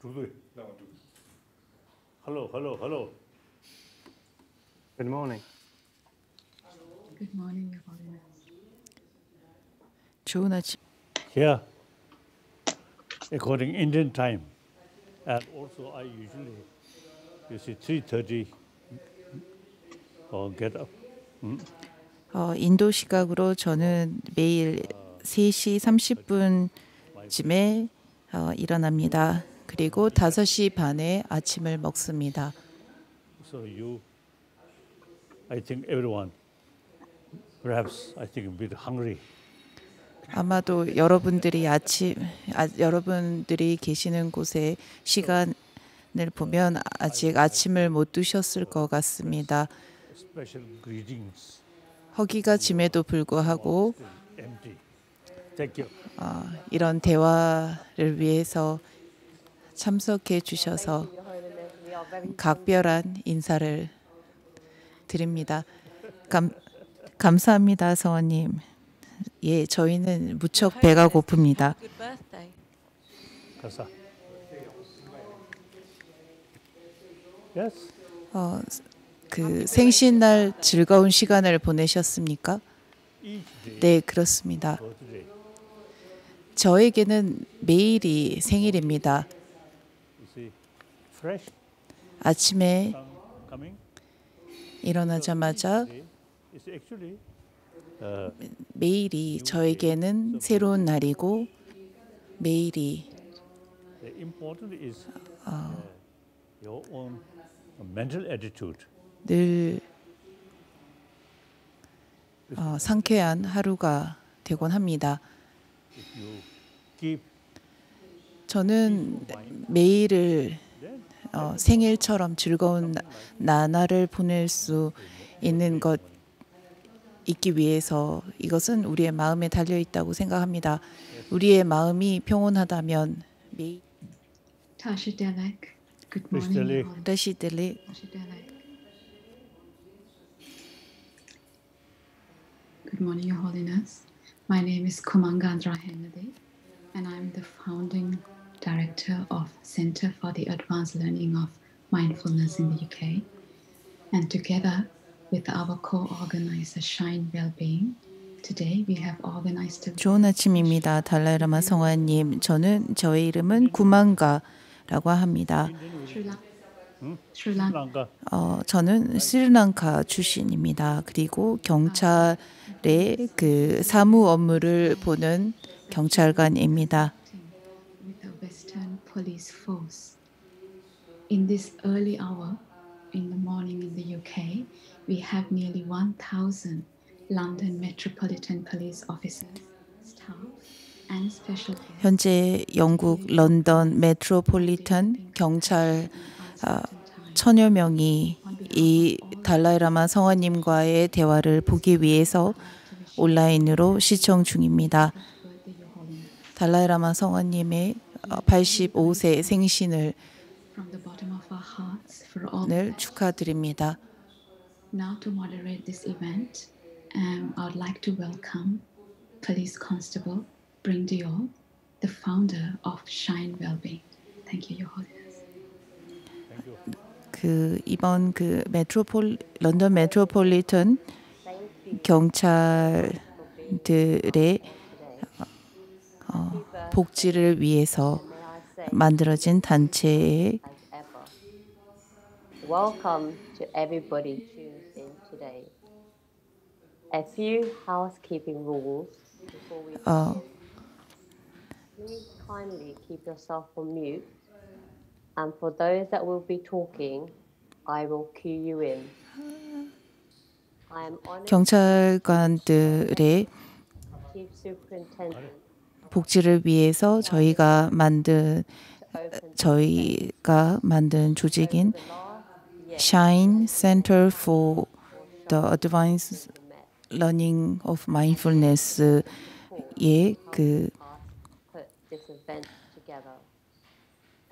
Hello, hello, hello. Good morning. Good morning, Your Holiness. 좋은 아침. Here, according Indian time, and also I usually, you see, 3:30, get up. 인도 시각으로 저는 매일 3시 30분쯤에 일어납니다. 그리고 5시 반에 아침을 먹습니다. So I think everyone, perhaps I think a bit hungry. 아마도 여러분들이 계시는 곳에 시간을 보면 아직 아침을 못 드셨을 것 같습니다. Special greetings. 허기가 짐에도 불구하고 Empty. Thank you. 이런 대화를 위해서 참석해 주셔서 각별한 인사를 드립니다. 감사합니다, 성원님. 예, 저희는 무척 배가 고픕니다. Kasa. Yes. 그 생신날 즐거운 시간을 보내셨습니까? Each day, 네, 그렇습니다. birthday. 저에게는 매일이 생일입니다. You see, fresh 아침에 sun coming. 일어나자마자 It's actually 매일이 저에게는 새로운 날이고 매일이 the important is your own mental attitude. 늘 상쾌한 하루가 되곤 합니다. If you keep 저는 매일을 생일처럼 즐거운 나날을 보낼 수 있는 것 있기 위해서 이것은 우리의 마음에 달려 있다고 생각합니다. 우리의 마음이 평온하다면 매일 Tasha Delek. Good Miss morning, Delek. Your Holiness. 다시들리 Tasha Delek. Good morning, Your Holiness. My name is Kumangandra Hennedy, and I'm the founding director of Center for the Advanced Learning of Mindfulness in the UK. And together with our co-organizer Shine Wellbeing, today we have organized a 좋은 아침입니다. 달라이라마 성화님. 저의 이름은 구만가라고 합니다. Sri Lanka. Lanka. 저는 스리랑카 출신입니다. 그리고 경찰의 그 사무 업무를 보는 경찰관입니다. With the Western Police Force. In this early hour in the morning in the UK, we have nearly 1,000 London Metropolitan Police officers, staff, and special guests. 현재 영국 런던 메트로폴리탄 경찰 1,000여 명이 이 달라이라마 성화님과의 대화를 보기 위해서 온라인으로 시청 중입니다. 달라이라마 성화님의 85세 생신을 From the bottom of our hearts for all 축하드립니다. Now to moderate this event, I would like to welcome Police Constable Bring Diol, the founder of Shine Wellbeing. Thank you, Your Holiness. 이번 런던 메트로폴리탄 경찰들의 복지를 위해서 만들어진 단체의 Welcome to everybody tuned in today. A few housekeeping rules before we begin. Please kindly keep yourself on mute. And for those that will be talking, I will cue you in. I am honored 경찰관들의 Chief Superintendent 복지를 위해서 저희가 만든 조직인 Shine Center for the Advanced Learning of Mindfulness의 put this event together.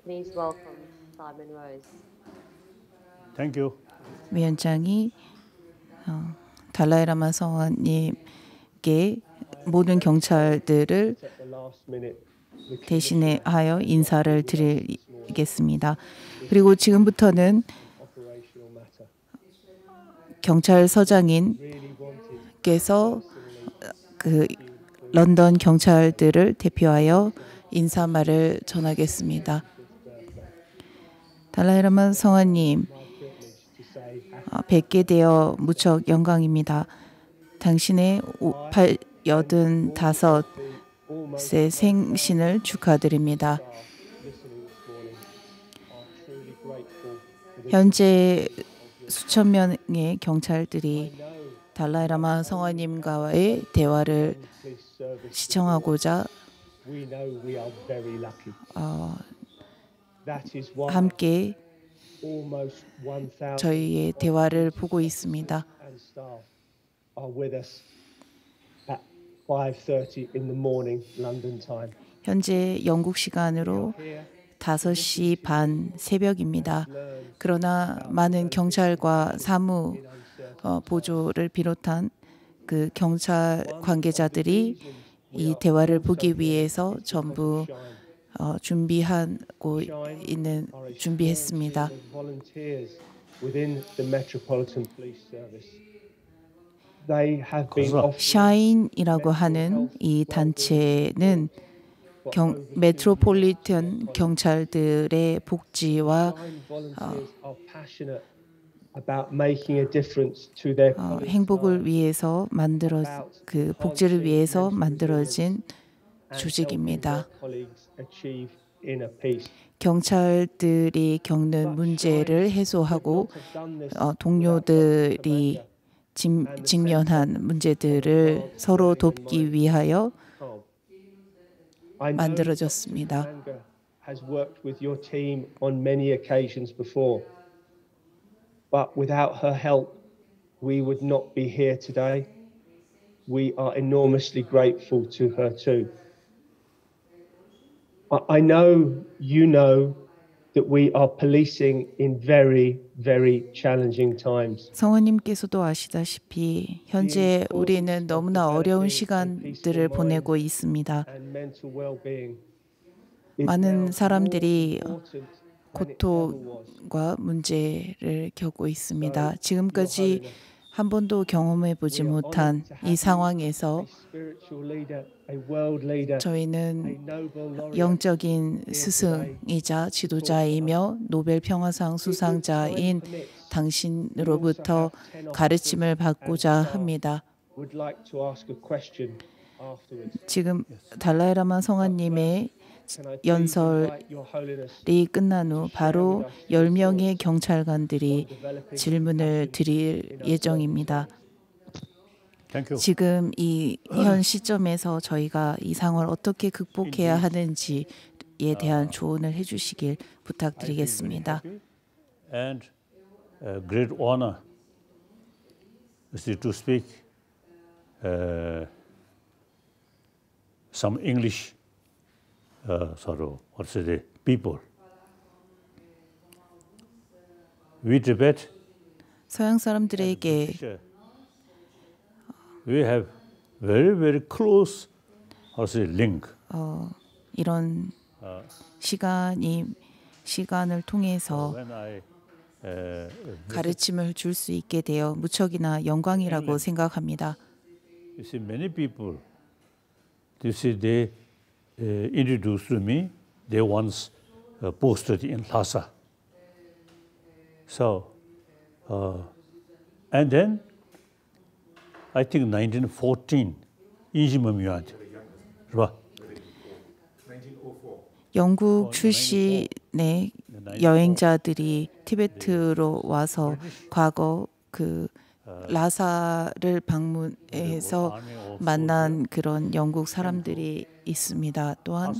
Please welcome Simon Rose. Thank you. 위원장이 달라이라마 성화님께 모든 경찰들을 대신하여 인사를 드릴 전하겠습니다. 그리고 지금부터는 operational matter. 경찰서장님께서 그 런던 경찰들을 대표하여 인사말을 전하겠습니다. 달라이라마 성화님, 뵙게 되어 무척 영광입니다. 당신의 85세 생신을 축하드립니다. 현재 수천 명의 경찰들이 달라이라마 성화님과의 대화를 시청하고자 함께 저희의 대화를 보고 있습니다. 현재 영국 시간으로 5시 반 새벽입니다. 그러나 많은 경찰과 사무 보조를 비롯한 그 경찰 관계자들이 이 대화를 보기 위해서 전부 준비했습니다. 샤인이라고 하는 이 단체는 메트로폴리탄 경찰들의 복지와 행복을 위해서 복지를 위해서 만들어진 조직입니다. 경찰들이 겪는 문제를 해소하고 동료들이 직면한 문제들을 서로 돕기 위하여 만들어졌습니다. But without her help, we would not be here today. We are enormously grateful to her too. I know you know that we are policing in very, very challenging times. 성우님께서도 아시다시피 현재 우리는 너무나 어려운 시간들을 보내고 있습니다. 많은 사람들이 고통과 문제를 겪고 있습니다. 지금까지 한 번도 경험해 보지 못한 이 상황에서 저희는 영적인 스승이자 지도자이며 노벨 평화상 수상자인 당신으로부터 가르침을 받고자 합니다. 지금 달라이라마 성화님의 연설이 끝난 후 바로 10명의 경찰관들이 질문을 드릴 예정입니다. 지금 현 시점에서 저희가 이 상황을 어떻게 극복해야 하는지에 대한 조언을 해주시길 부탁드리겠습니다. And great honor to speak some English. People. We Tibet. 서양 사람들에게 we have very very close link. 이런 시간을 통해서 가르침을 줄 수 있게 되어 무척이나 영광이라고 생각합니다. You see, many people, they introduced to me. They once posted in Lhasa. So, and then I think 1914, 이지범유한테, 영국 출신의 여행자들이 티베트로 와서 과거 라사를 방문해서 만난 그런 영국 사람들이 있습니다. 또한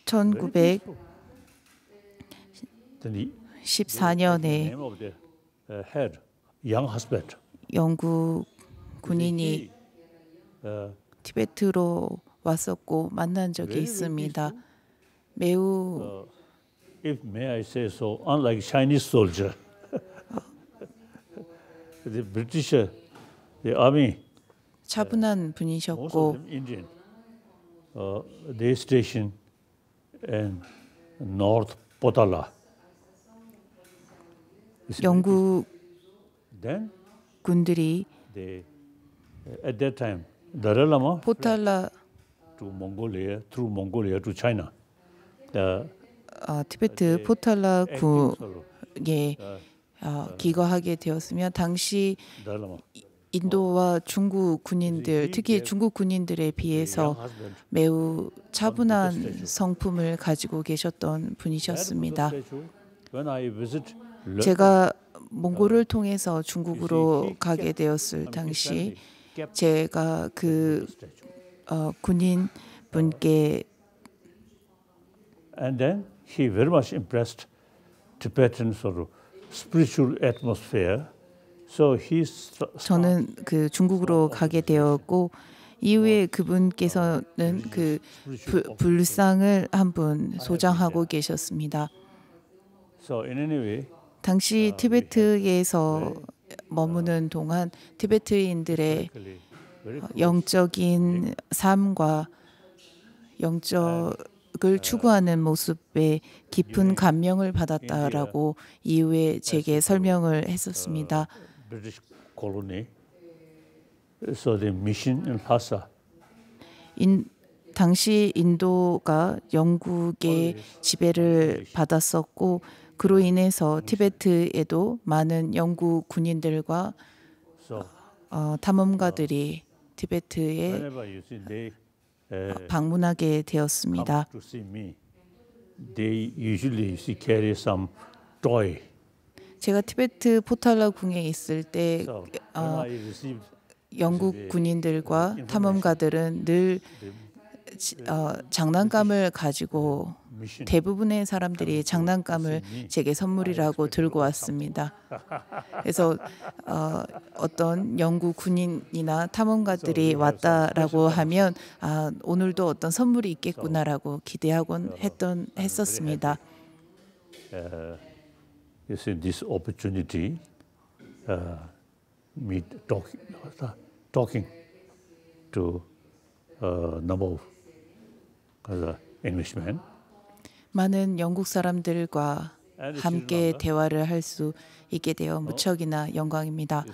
1914년에 영국 군인이 티베트로 왔었고 만난 적이 있습니다. 매우 if may I say so, unlike Chinese soldier, the British, the army, 차분한 분이셨고 Indian, they station and North Potala. 영국 Then 군들이 at that time, Dalai Lama 포탈라 to Mongolia, through Mongolia to China. 티베트 포탈라 acting solo. 국에 기거하게 되었으며 당시 Dalai Lama. 인도와 중국 군인들, 특히 중국 군인들에 비해서 매우 차분한 성품을 가지고 계셨던 분이셨습니다. When I visit 제가 몽골을 통해서 중국으로 가게 되었을 당시 제가 그 군인 분께 and then he very much impressed Tibetan sort of spiritual atmosphere. So 저는 그 중국으로 가게 되었고 이후에 그분께서는 그 불상을 한 분 소장하고 계셨습니다. So in any way, 당시 티베트에서 머무는 동안 티베트인들의 영적인 삶과 영적을 추구하는 모습에 깊은 감명을 받았다라고 이후에 제게 설명을 했었습니다. British colony. So the mission in Lhasa. 당시 인도가 영국의 지배를 받았었고 그로 인해서 티베트에도 많은 영국 군인들과 탐험가들이 티베트에 Whenever you see they 방문하게 되었습니다. come to see me, they usually carry some toy. 제가 티베트 포탈라 궁에 있을 때 So when I received 영국 군인들과 탐험가들은 늘 장난감을 가지고 대부분의 사람들이 장난감을 제게 선물이라고 들고 왔습니다. 그래서 어떤 영국 군인이나 탐험가들이 왔다라고 하면 오늘도 어떤 선물이 있겠구나라고 기대하곤 했었습니다. You see this opportunity, me talking to number of Englishmen. 많은 영국 사람들과 함께 대화를 할 수 있게 되어 무척이나 영광입니다.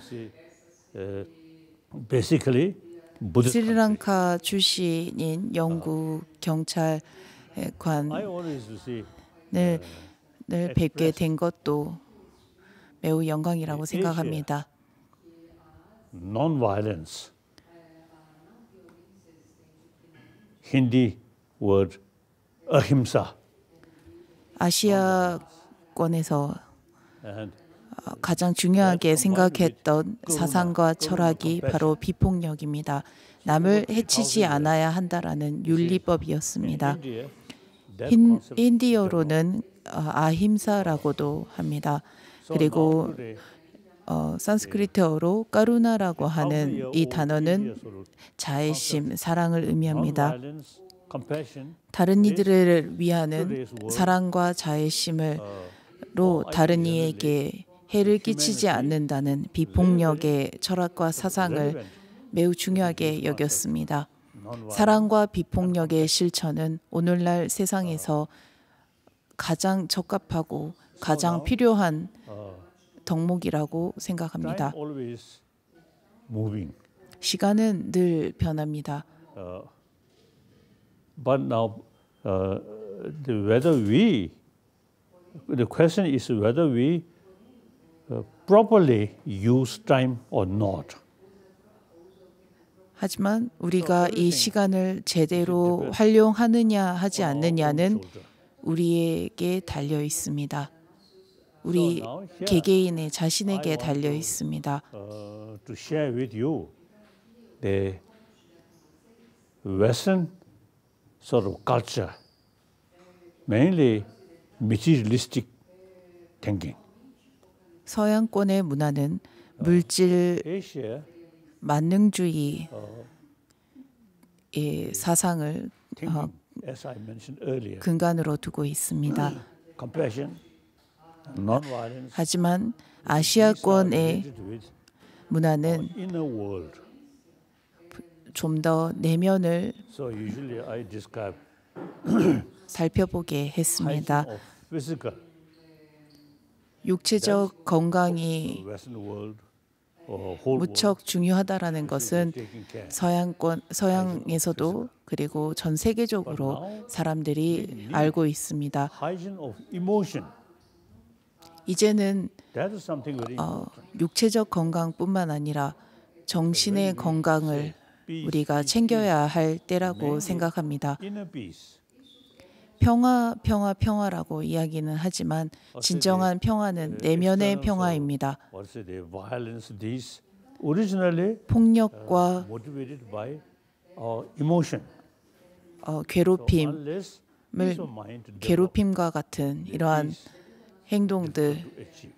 Basically, Buddhist 스리랑카 출신인 영국 경찰관을 I always see 늘 뵙게 된 것도 매우 영광이라고 생각합니다. non-violence. Hindi word ahimsa. 아시아권에서 And 가장 중요하게 생각했던 사상과 철학이 바로 비폭력입니다. 남을 해치지 않아야 한다라는 윤리법이었습니다. India, that concept 힌디어로는 아힘사라고도 합니다. 그리고 산스크리트어로 까루나라고 하는 이 단어는 자애심, 사랑을 의미합니다. non-violence, compassion, 다른 이들을 위하는 사랑과 자애심으로 다른 이에게 해를 끼치지 않는다는 비폭력의 철학과 사상을 매우 중요하게 여겼습니다. 사랑과 비폭력의 실천은 오늘날 세상에서 가장 적합하고 가장 필요한 덕목이라고 생각합니다. time always moving. 시간은 늘 변합니다. But now, the question is whether we properly use time or not. 하지만 우리가 이 시간을 제대로 활용하느냐 하지 않느냐는 우리에게 달려 있습니다. 우리 개개인의 자신에게 달려 있습니다. To share with you the Western sort of culture, mainly materialistic thinking. 서양권의 문화는 물질 Asia, 만능주의의 사상을 thinking, as I mentioned earlier, 근간으로 두고 있습니다. compassion, non-violence, 하지만 아시아권의 related with 문화는 inner world. 좀 더 내면을 So usually I describe 살펴보게 했습니다. Hygiene of physical. 육체적 건강이 The Western world or whole world 무척 중요하다라는 것은 taking care. 서양에서도 그리고 전 세계적으로 사람들이 알고 있습니다. Hygiene of emotion. 이제는 That is something very important. 육체적 건강뿐만 아니라 정신의 건강을 우리가 챙겨야 할 때라고 생각합니다. Inner peace. 평화라고 이야기는 하지만 진정한 평화는 내면의 평화입니다. What is it? The violence. These originally 폭력과 motivated by emotion. 괴롭힘을 Unless peace of mind develops 괴롭힘과 같은 이러한 행동들은 to achieve.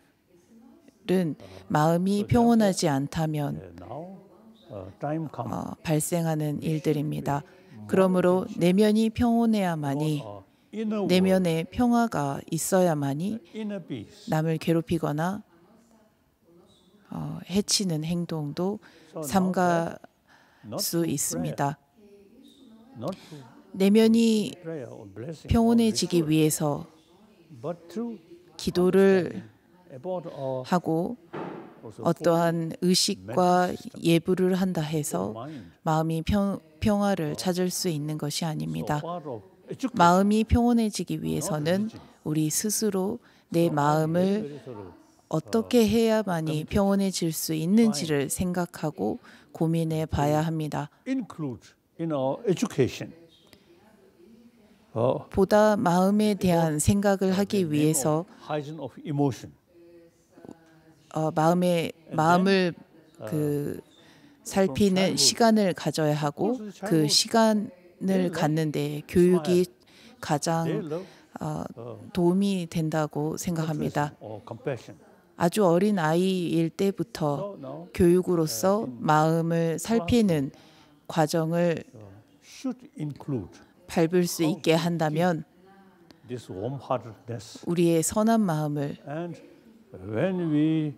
마음이 평온하지 않다면 Now, time comes. 발생하는 일들입니다. 그러므로 내면이 평온해야만이 Inner world, 내면의 평화가 있어야만이 inner peace. 남을 괴롭히거나 해치는 행동도 삼갈 Not 수 through 있습니다. prayer, not through 내면이 prayer or blessing, 평온해지기 위해서 but through 기도를 about our 하고 also 어떠한 의식과 예불을 한다 해서 mind. 마음이 평화를 찾을 수 있는 것이 아닙니다. Part of education. 마음이 평온해지기 위해서는 우리 스스로 내 마음을 어떻게 해야만이 평온해질 수 있는지를 생각하고 고민해 봐야 합니다. Include in our education. 보다 마음에 대한 생각을 하기 위해서 Hygiene of emotion. 마음을 살피는 시간을 가져야 하고 그 시간을 갖는데 교육이 가장 They love 도움이 된다고 생각합니다. or compassion. 아주 어린 아이일 때부터 So now 교육으로서 마음을 살피는 과정을 should include 밟을 수 있게 한다면 this warm-heartedness. 우리의 선한 마음을 And when we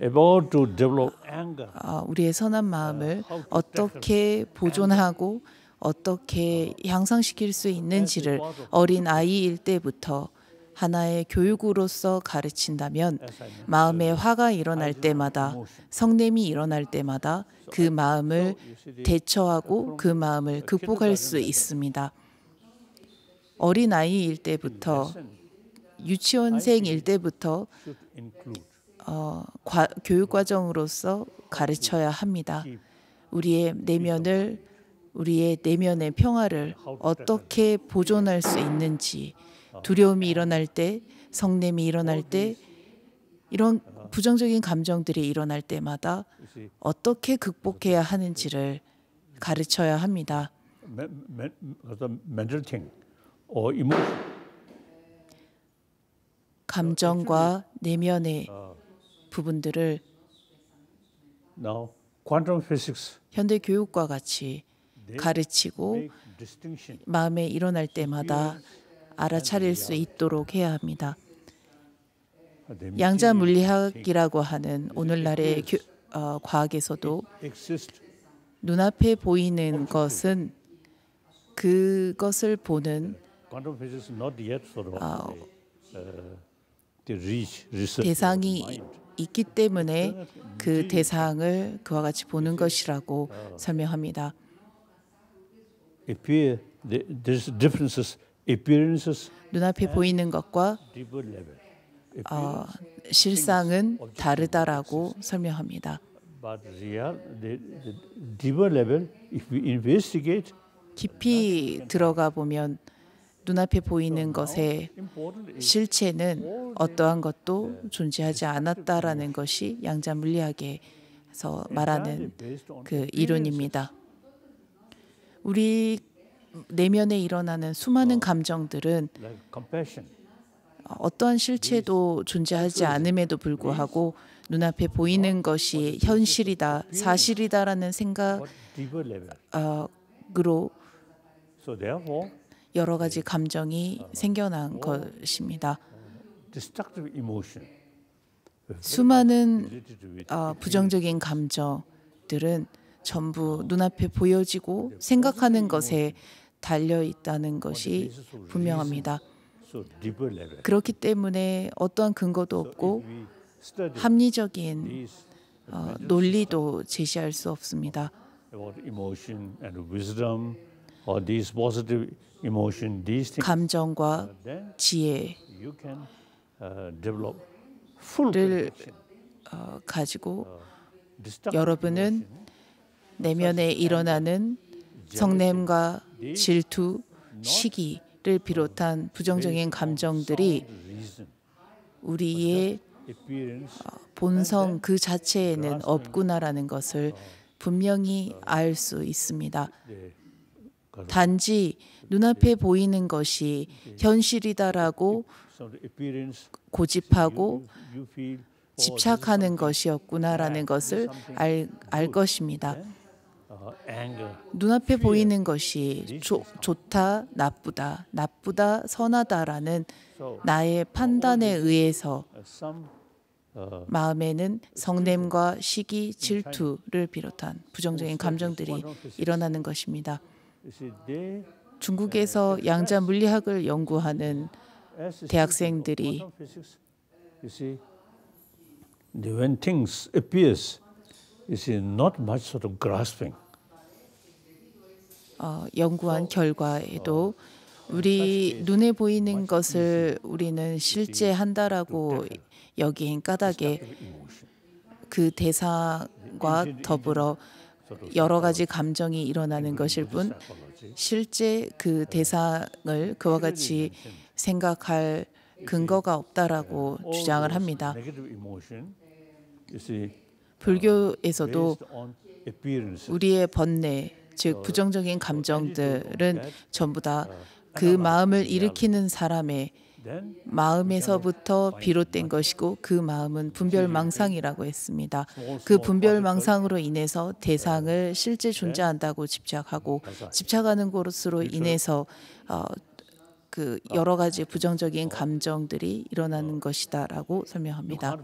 about to develop anger, 우리의 선한 마음을 어떻게 보존하고 어떻게 향상시킬 수 있는지를 어린 아이일 때부터 하나의 교육으로서 가르친다면 마음에 화가 일어날 때마다 성냄이 일어날 때마다 그 마음을 대처하고 그 마음을 극복할 수 있습니다. 어린 아이일 때부터 유치원생일 때부터 should include 교육 과정으로서 가르쳐야 합니다. 우리의 내면의 평화를 어떻게 보존할 수 있는지, 두려움이 일어날 때, 성냄이 일어날 때, 이런 부정적인 감정들이 일어날 때마다 어떻게 극복해야 하는지를 가르쳐야 합니다. mental thing or emotion. 감정과 내면의 부분들을 Now, quantum physics 현대 교육과 같이 가르치고 make distinction. 마음에 일어날 때마다 알아차릴 수 있도록 해야 합니다. 양자 물리학이라고 하는 오늘날의 과학에서도 Exist 눈앞에 보이는 것은 그것을 보는 quantum physics not yet sort of the research 대상이 mind. 있기 때문에 그 대상을 그와 같이 보는 것이라고 설명합니다. Appear there's differences, appearances, 눈앞에 보이는 것과 deeper level. 실상은 다르다라고 설명합니다. But real, the deeper level, if we investigate, 깊이 들어가 보면 눈앞에 보이는 것의 important is 실체는 어떠한 것도 존재하지 않았다라는 것이 양자 물리학에서 말하는 based on 그 이론입니다. 우리 내면에 일어나는 수많은 감정들은 like compassion, 어떠한 실체도 존재하지 않음에도 불구하고 눈앞에 보이는 것이 현실이다, 사실이다라는 what deeper level. 생각으로 So therefore, 여러 가지 감정이 생겨난 것입니다. destructive emotion, 수많은 related to it, 부정적인 감정들은 전부 눈앞에 보여지고 생각하는 것에 달려 있다는 것이 분명합니다. 그렇기 때문에 어떠한 근거도 없고 합리적인 논리도 제시할 수 없습니다. 감정과 지혜를 가지고 여러분은 내면에 일어나는 성냄과 질투, 시기를 비롯한 부정적인 감정들이 우리의 본성 그 자체에는 없구나라는 것을 분명히 알 수 있습니다. 단지 눈앞에 보이는 것이 현실이다라고 고집하고 집착하는 것이었구나라는 것을 알 것입니다. 눈앞에 보이는 것이 좋다, 나쁘다, 선하다라는 나의 판단에 의해서 마음에는 성냄과 시기, 질투를 비롯한 부정적인 감정들이 일어나는 것입니다. 중국에서 양자 물리학을 연구하는 대학생들이 when things appears, is not much sort of grasping. 연구한 결과에도 우리 눈에 보이는 것을 우리는 실제 한다라고 여긴 까닭에 그 대상과 더불어 여러 가지 감정이 일어나는 것일 뿐 실제 그 대상을 그와 같이 생각할 근거가 없다라고 주장을 합니다. 불교에서도 우리의 번뇌, 즉 부정적인 감정들은 전부 다 그 마음을 일으키는 사람의 마음에서부터 비롯된 것이고 그 마음은 분별망상이라고 했습니다. 그 분별망상으로 인해서 대상을 실제 존재한다고 집착하고 집착하는 것으로 인해서 그 여러 가지 부정적인 감정들이 일어나는 것이다라고 설명합니다.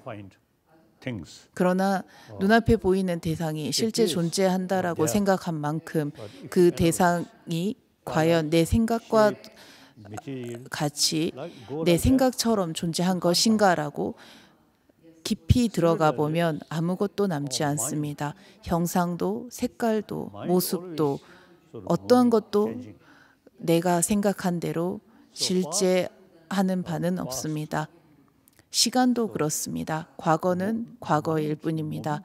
그러나 눈앞에 보이는 대상이 실제 존재한다라고 생각한 만큼 그 대상이 과연 내 생각과 같이 내 생각처럼 존재한 것인가라고 깊이 들어가 보면 아무것도 남지 않습니다. 형상도 색깔도 모습도 어떠한 것도 내가 생각한 대로 실제 하는 바는 없습니다. 시간도 그렇습니다. 과거는 과거일 뿐입니다.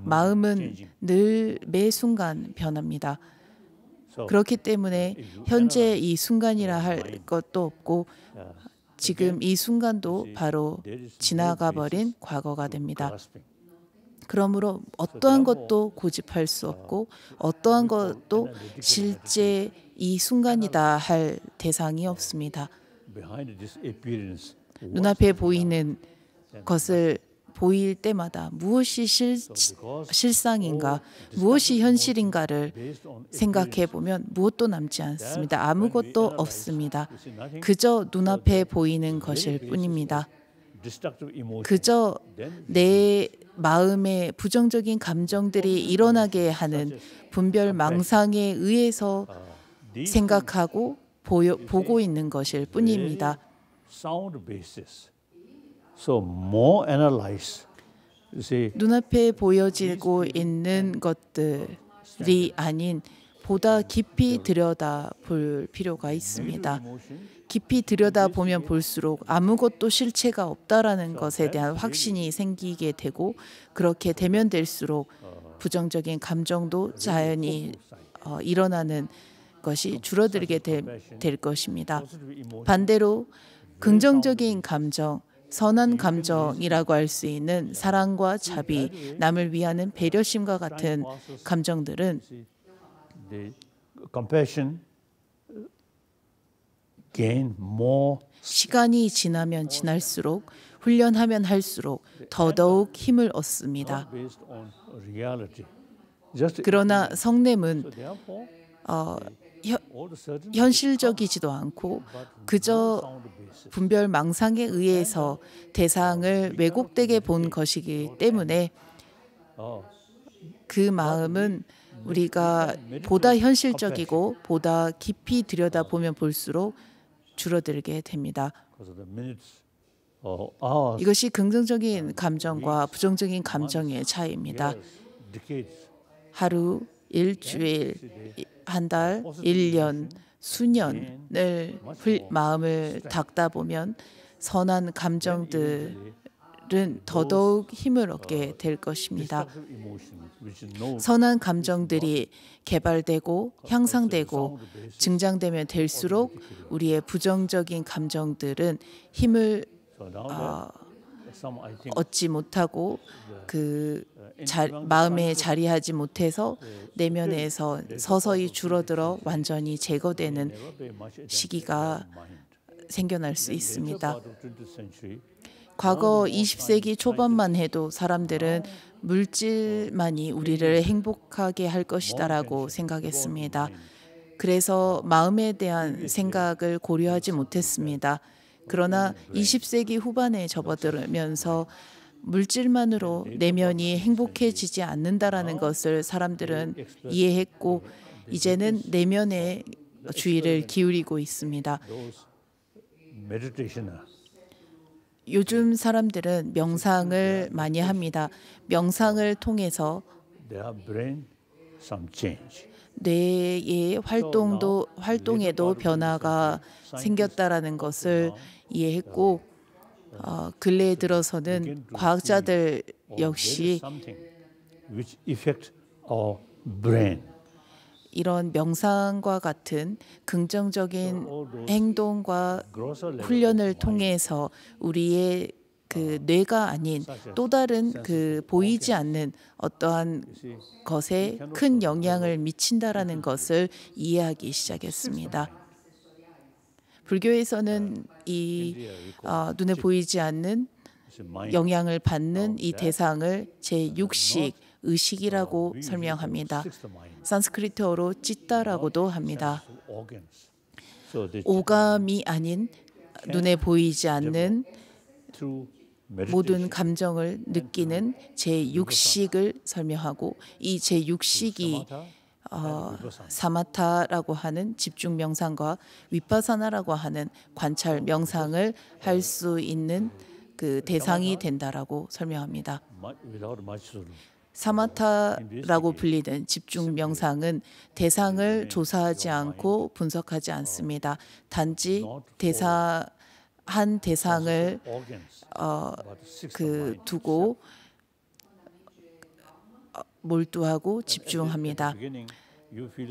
마음은 늘 매 순간 변합니다. 그렇기 때문에 현재 이 순간이라 할 것도 없고 지금 이 순간도 바로 지나가 버린 과거가 됩니다. 그러므로 어떠한 것도 고집할 수 없고 어떠한 것도 실제 이 순간이다 할 대상이 없습니다. 눈앞에 보이는 것을 보일 때마다 무엇이 실상인가, 무엇이 현실인가를 생각해 보면 무엇도 남지 않습니다. 아무것도 없습니다. 그저 눈앞에 보이는 것일 뿐입니다. 그저 내 마음에 부정적인 감정들이 일어나게 하는 분별망상에 의해서 생각하고 보고 있는 것일 뿐입니다. So more analyze. 눈앞에 보여지고 있는 것들이 아닌 보다 깊이 들여다볼 필요가 있습니다. 깊이 들여다보면 볼수록 아무것도 실체가 없다라는 것에 대한 확신이 생기게 되고 그렇게 되면 될수록 부정적인 감정도 자연히 일어나는 것이 줄어들게 될 것입니다. 반대로 긍정적인 감정, 선한 감정이라고 할 수 있는 사랑과 자비, 남을 위하는 배려심과 같은 감정들은 시간이 지나면 지날수록 훈련하면 할수록 더더욱 힘을 얻습니다. 그러나 성냄은 현실적이지도 않고 그저 분별망상에 의해서 대상을 왜곡되게 본 것이기 때문에 그 마음은 우리가 보다 현실적이고 보다 깊이 들여다보면 볼수록 줄어들게 됩니다. 이것이 긍정적인 감정과 부정적인 감정의 차이입니다. 하루, 일주일, 한 달, 1년, 수년을 마음을 닦다 보면 선한 감정들은 더더욱 힘을 얻게 될 것입니다. 선한 감정들이 개발되고 향상되고 증장되면 될수록 우리의 부정적인 감정들은 힘을 얻지 못하고 마음에 자리하지 못해서 내면에서 서서히 줄어들어 완전히 제거되는 시기가 생겨날 수 있습니다. 과거 20세기 초반만 해도 사람들은 물질만이 우리를 행복하게 할 것이다라고 생각했습니다. 그래서 마음에 대한 생각을 고려하지 못했습니다. 그러나 20세기 후반에 접어들면서 물질만으로 내면이 행복해지지 않는다라는 것을 사람들은 이해했고 이제는 내면에 주의를 기울이고 있습니다. 요즘 사람들은 명상을 많이 합니다. 명상을 통해서 뇌의 활동에도 변화가 생겼다라는 것을 이해했고 근래에 들어서는 과학자들 역시 이런 명상과 같은 긍정적인 행동과 훈련을 통해서 우리의 그 뇌가 아닌 또 다른 그 보이지 않는 어떠한 것에 큰 영향을 미친다라는 것을 이해하기 시작했습니다. 불교에서는 이 눈에 보이지 않는 영향을 받는 이 대상을 제6식, 의식이라고 설명합니다. 산스크리트어로 찌따라고도 합니다. 오감이 아닌 눈에 보이지 않는 모든 감정을 느끼는 제6식을 설명하고 이 제6식이 사마타라고 하는 집중 명상과 위파사나라고 하는 관찰 명상을 할 수 있는 그 대상이 된다라고 설명합니다. 사마타라고 불리는 집중 명상은 대상을 조사하지 않고 분석하지 않습니다. 단지 한 대상을 두고 몰두하고 집중합니다.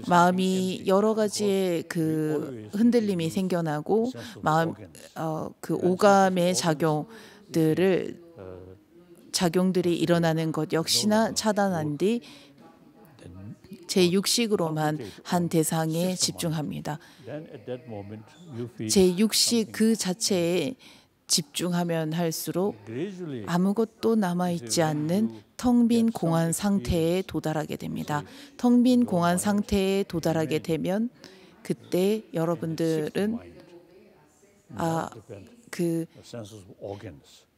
마음이 여러 가지의 그 흔들림이 생겨나고 그 오감의 작용들이 일어나는 것 역시나 차단한 뒤 제6식으로만 한 대상에 집중합니다. 제6식 그 자체에 집중하면 할수록 아무것도 남아있지 않는 텅 빈 공안 상태에 도달하게 됩니다. 텅 빈 공안 상태에 도달하게 되면 그때 여러분들은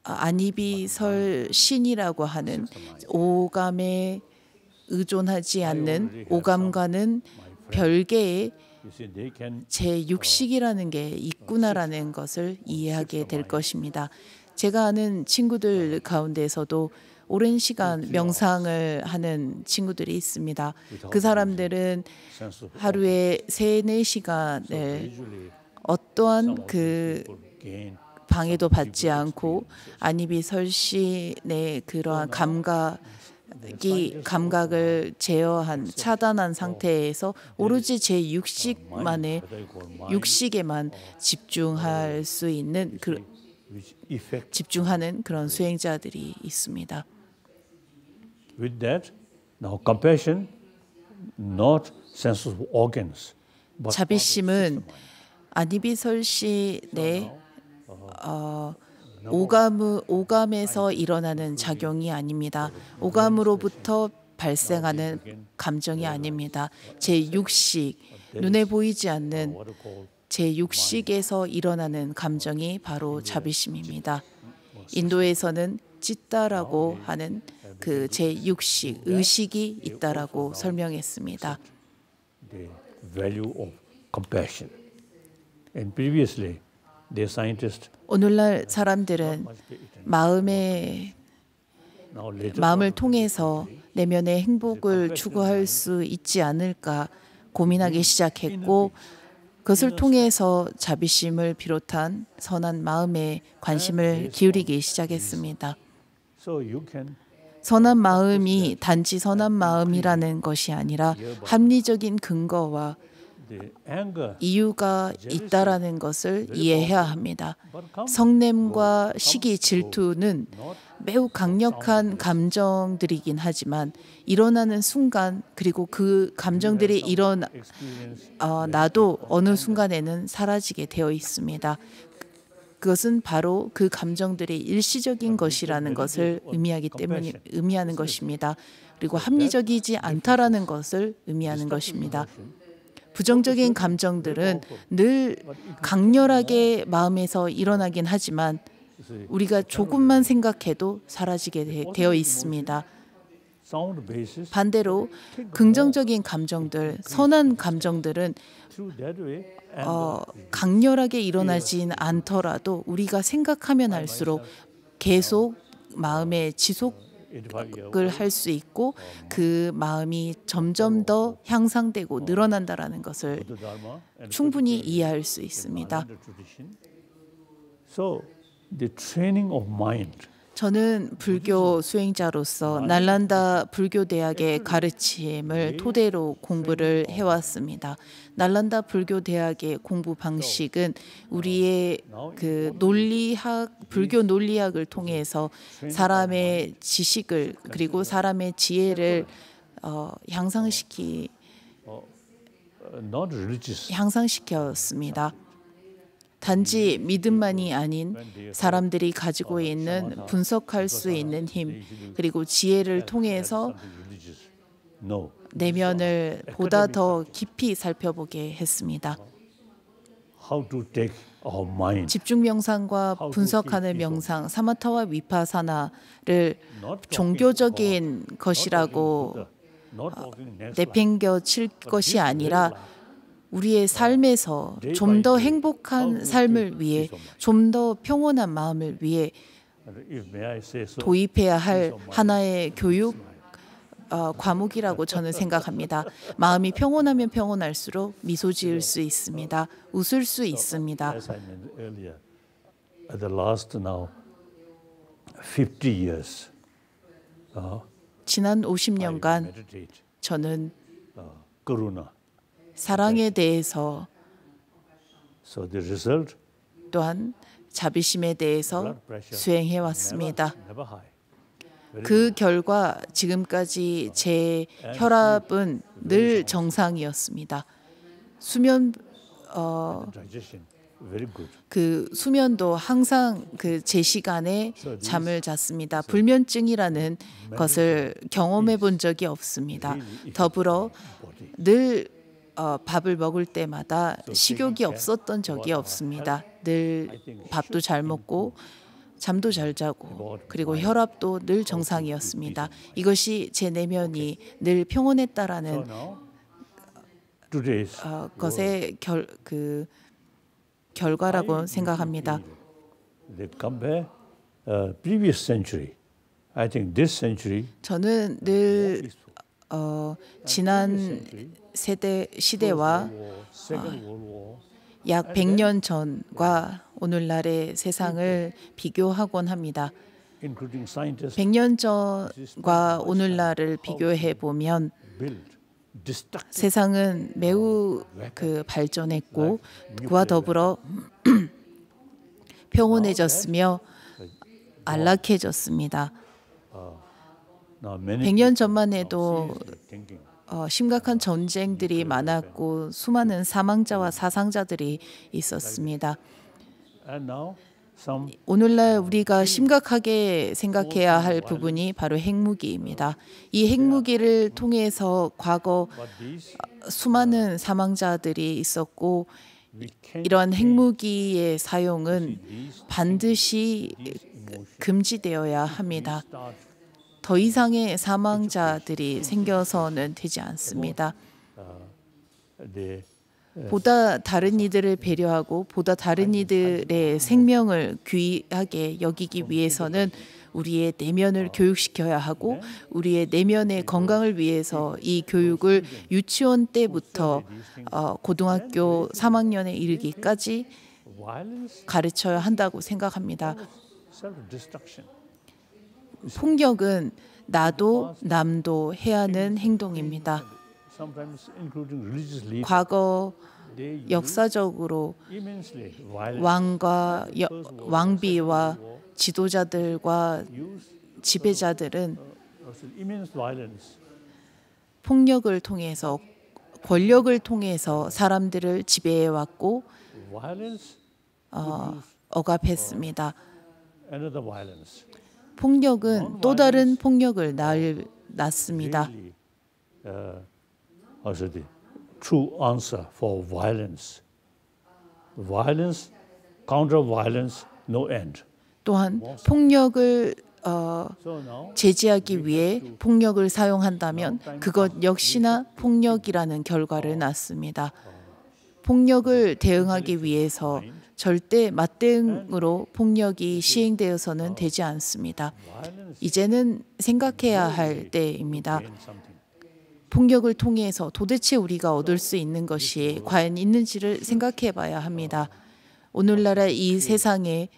아니비설신이라고 하는 오감에 의존하지 않는 오감과는 별개의 제6식이라는 게 있구나라는 것을 이해하게 될 것입니다. 제가 아는 친구들 가운데서도 오랜 시간 명상을 하는 친구들이 있습니다. 그 사람들은 하루에 3-4시간을 어떠한 그 방해도 받지 않고 아니비설신의 그러한 감각을 차단한 상태에서 오로지 제6식에만 집중할 수 있는 집중하는 그런 수행자들이 있습니다. With that, now compassion, not sense of organs. 자비심은 아니비설신의 오감에서 일어나는 작용이 아닙니다. 오감으로부터 발생하는 감정이 아닙니다. 제6식, 눈에 보이지 않는 제6식에서 일어나는 감정이 바로 자비심입니다. 인도에서는 찌따라고 하는 그 제6식 의식이 있다라고 설명했습니다. The value of compassion. And previously, the scientists 오늘날 사람들은 마음을 통해서 내면의 행복을 추구할 수 있지 않을까 고민하기 시작했고 그것을 통해서 자비심을 비롯한 선한 마음에 관심을 기울이기 시작했습니다. 선한 마음이 단지 선한 마음이라는 것이 아니라 합리적인 근거와 이유가 있다라는 것을 이해해야 합니다. 성냄과 시기, 질투는 매우 강력한 감정들이긴 하지만 일어나는 순간 그리고 그 감정들이 나도 어느 순간에는 사라지게 되어 있습니다. 그것은 바로 그 감정들이 일시적인 것이라는 것을 의미하는 것입니다. 그리고 합리적이지 않다라는 것을 의미하는 것입니다. 부정적인 감정들은 늘 강렬하게 마음에서 일어나긴 하지만 우리가 조금만 생각해도 사라지게 되어 있습니다. 반대로 긍정적인 감정들, 선한 감정들은 강렬하게 일어나진 않더라도 우리가 생각하면 할수록 계속 마음에 지속을 할 수 있고 그 마음이 점점 더 향상되고 늘어난다라는 것을 충분히 이해할 수 있습니다. The training of mind. 저는 불교 수행자로서 날란다 불교대학의 가르침을 토대로 공부를 해왔습니다. 날란다 불교대학의 공부 방식은 우리의 그 불교 논리학을 통해서 사람의 지식을 그리고 사람의 지혜를 향상시켰습니다. 단지 믿음만이 아닌 사람들이 가지고 있는 분석할 수 있는 힘 그리고 지혜를 통해서 내면을 보다 더 깊이 살펴보게 했습니다. 집중 명상과 분석하는 명상, 사마타와 위파사나를 종교적인 것이라고 내팽겨칠 것이 아니라 우리의 삶에서 좀 더 행복한 삶을 위해, 좀 더 평온한 마음을 위해 도입해야 할 하나의 교육 과목이라고 저는 생각합니다. 마음이 평온하면 평온할수록 미소 지을 수 있습니다. 웃을 수 있습니다. 지난 50년간 저는 사랑에 대해서 또한 자비심에 대해서 수행해 왔습니다. 그 결과 지금까지 제 혈압은 늘 정상이었습니다. 수면도 항상 그 제 시간에 잠을 잤습니다. 불면증이라는 것을 경험해 본 적이 없습니다. 더불어 늘 밥을 먹을 때마다 식욕이 없었던 적이 없습니다. 늘 밥도 잘 먹고 잠도 잘 자고 그리고 혈압도 늘 정상이었습니다. 이것이 제 내면이 늘 평온했다라는 것의 결과라고 생각합니다. 저는 늘 지난 시대와 약 100년 전과 오늘날의 세상을 비교하곤 합니다. 100년 전과 오늘날을 비교해 보면 세상은 매우 발전했고 그와 더불어 평온해졌으며 안락해졌습니다. 100년 전만 해도 심각한 전쟁들이 많았고 수많은 사망자와 사상자들이 있었습니다. 오늘날 우리가 심각하게 생각해야 할 부분이 바로 핵무기입니다. 이 핵무기를 통해서 과거 수많은 사망자들이 있었고 이러한 핵무기의 사용은 반드시 금지되어야 합니다. 더 이상의 사망자들이 생겨서는 되지 않습니다. 보다 다른 이들을 배려하고 보다 다른 이들의 생명을 귀하게 여기기 위해서는 우리의 내면을 교육시켜야 하고 우리의 내면의 건강을 위해서 이 교육을 유치원 때부터 고등학교 3학년에 이르기까지 가르쳐야 한다고 생각합니다. 폭력은 나도 남도 해야 하는 행동입니다. 과거 역사적으로 왕과 왕비와 지도자들과 지배자들은 폭력을 통해서 권력을 통해서 사람들을 지배해왔고 억압했습니다. 폭력은 또 다른 폭력을 낳습니다. Also the true answer for violence. Violence, counter violence, no end. 또한 폭력을 제지하기 위해 폭력을 사용한다면 그것 역시나 폭력이라는 결과를 낳습니다. 폭력을 대응하기 위해서 절대 맞대응으로 폭력이 시행되어서는 되지 않습니다. 이제는 생각해야 할 때입니다. 폭력을 통해서 도대체 우리가 얻을 수 있는 것이 과연 있는지를 생각해 봐야 합니다. 오늘날 이 세상에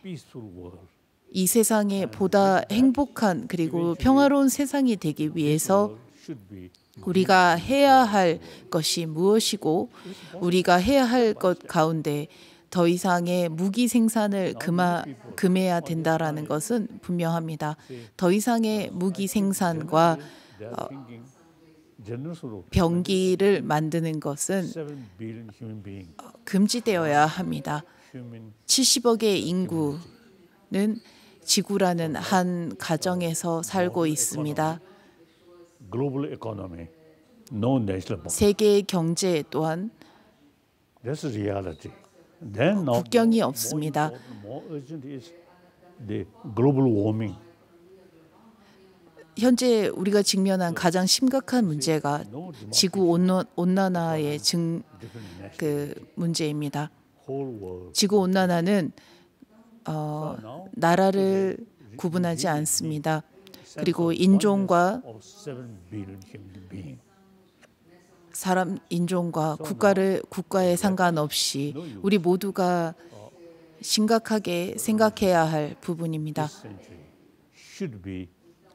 보다 행복한 그리고 평화로운 세상이 되기 위해서 우리가 해야 할 것이 무엇이고 우리가 해야 할 것 가운데 더 이상의 무기 생산을 금해야 된다라는 것은 분명합니다. 더 이상의 무기 생산과 병기를 만드는 것은 금지되어야 합니다. 70억의 인구는 지구라는 한 가정에서 살고 있습니다. 세계 경제 또한 국경이 없습니다. 현재 우리가 직면한 가장 심각한 문제가 지구 온난화의 문제입니다. 지구 온난화는 나라를 구분하지 않습니다. 그리고 인종과 국가에 상관없이 우리 모두가 심각하게 생각해야 할 부분입니다.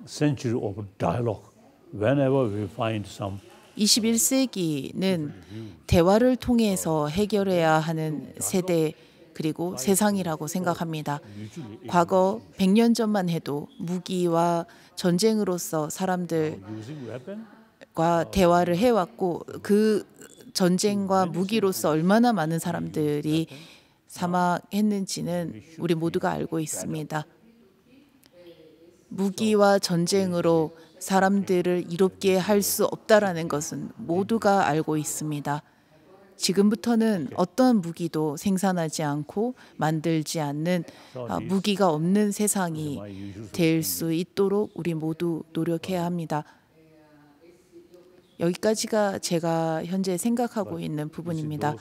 Century of dialogue. Whenever we find some 21세기는 대화를 통해서 해결해야 하는 세대 그리고 세상이라고 생각합니다. 과거 100년 전만 해도 무기와 전쟁으로서 사람들과 대화를 해왔고 그 전쟁과 무기로서 얼마나 많은 사람들이 사망했는지는 우리 모두가 알고 있습니다. 무기와 전쟁으로 사람들을 이롭게 할 수 없다라는 것은 모두가 알고 있습니다. 지금부터는 어떠한 무기도 생산하지 않고 만들지 않는 무기가 없는 세상이 될 수 있도록 우리 모두 노력해야 합니다. 여기까지가 제가 현재 생각하고 있는 부분입니다.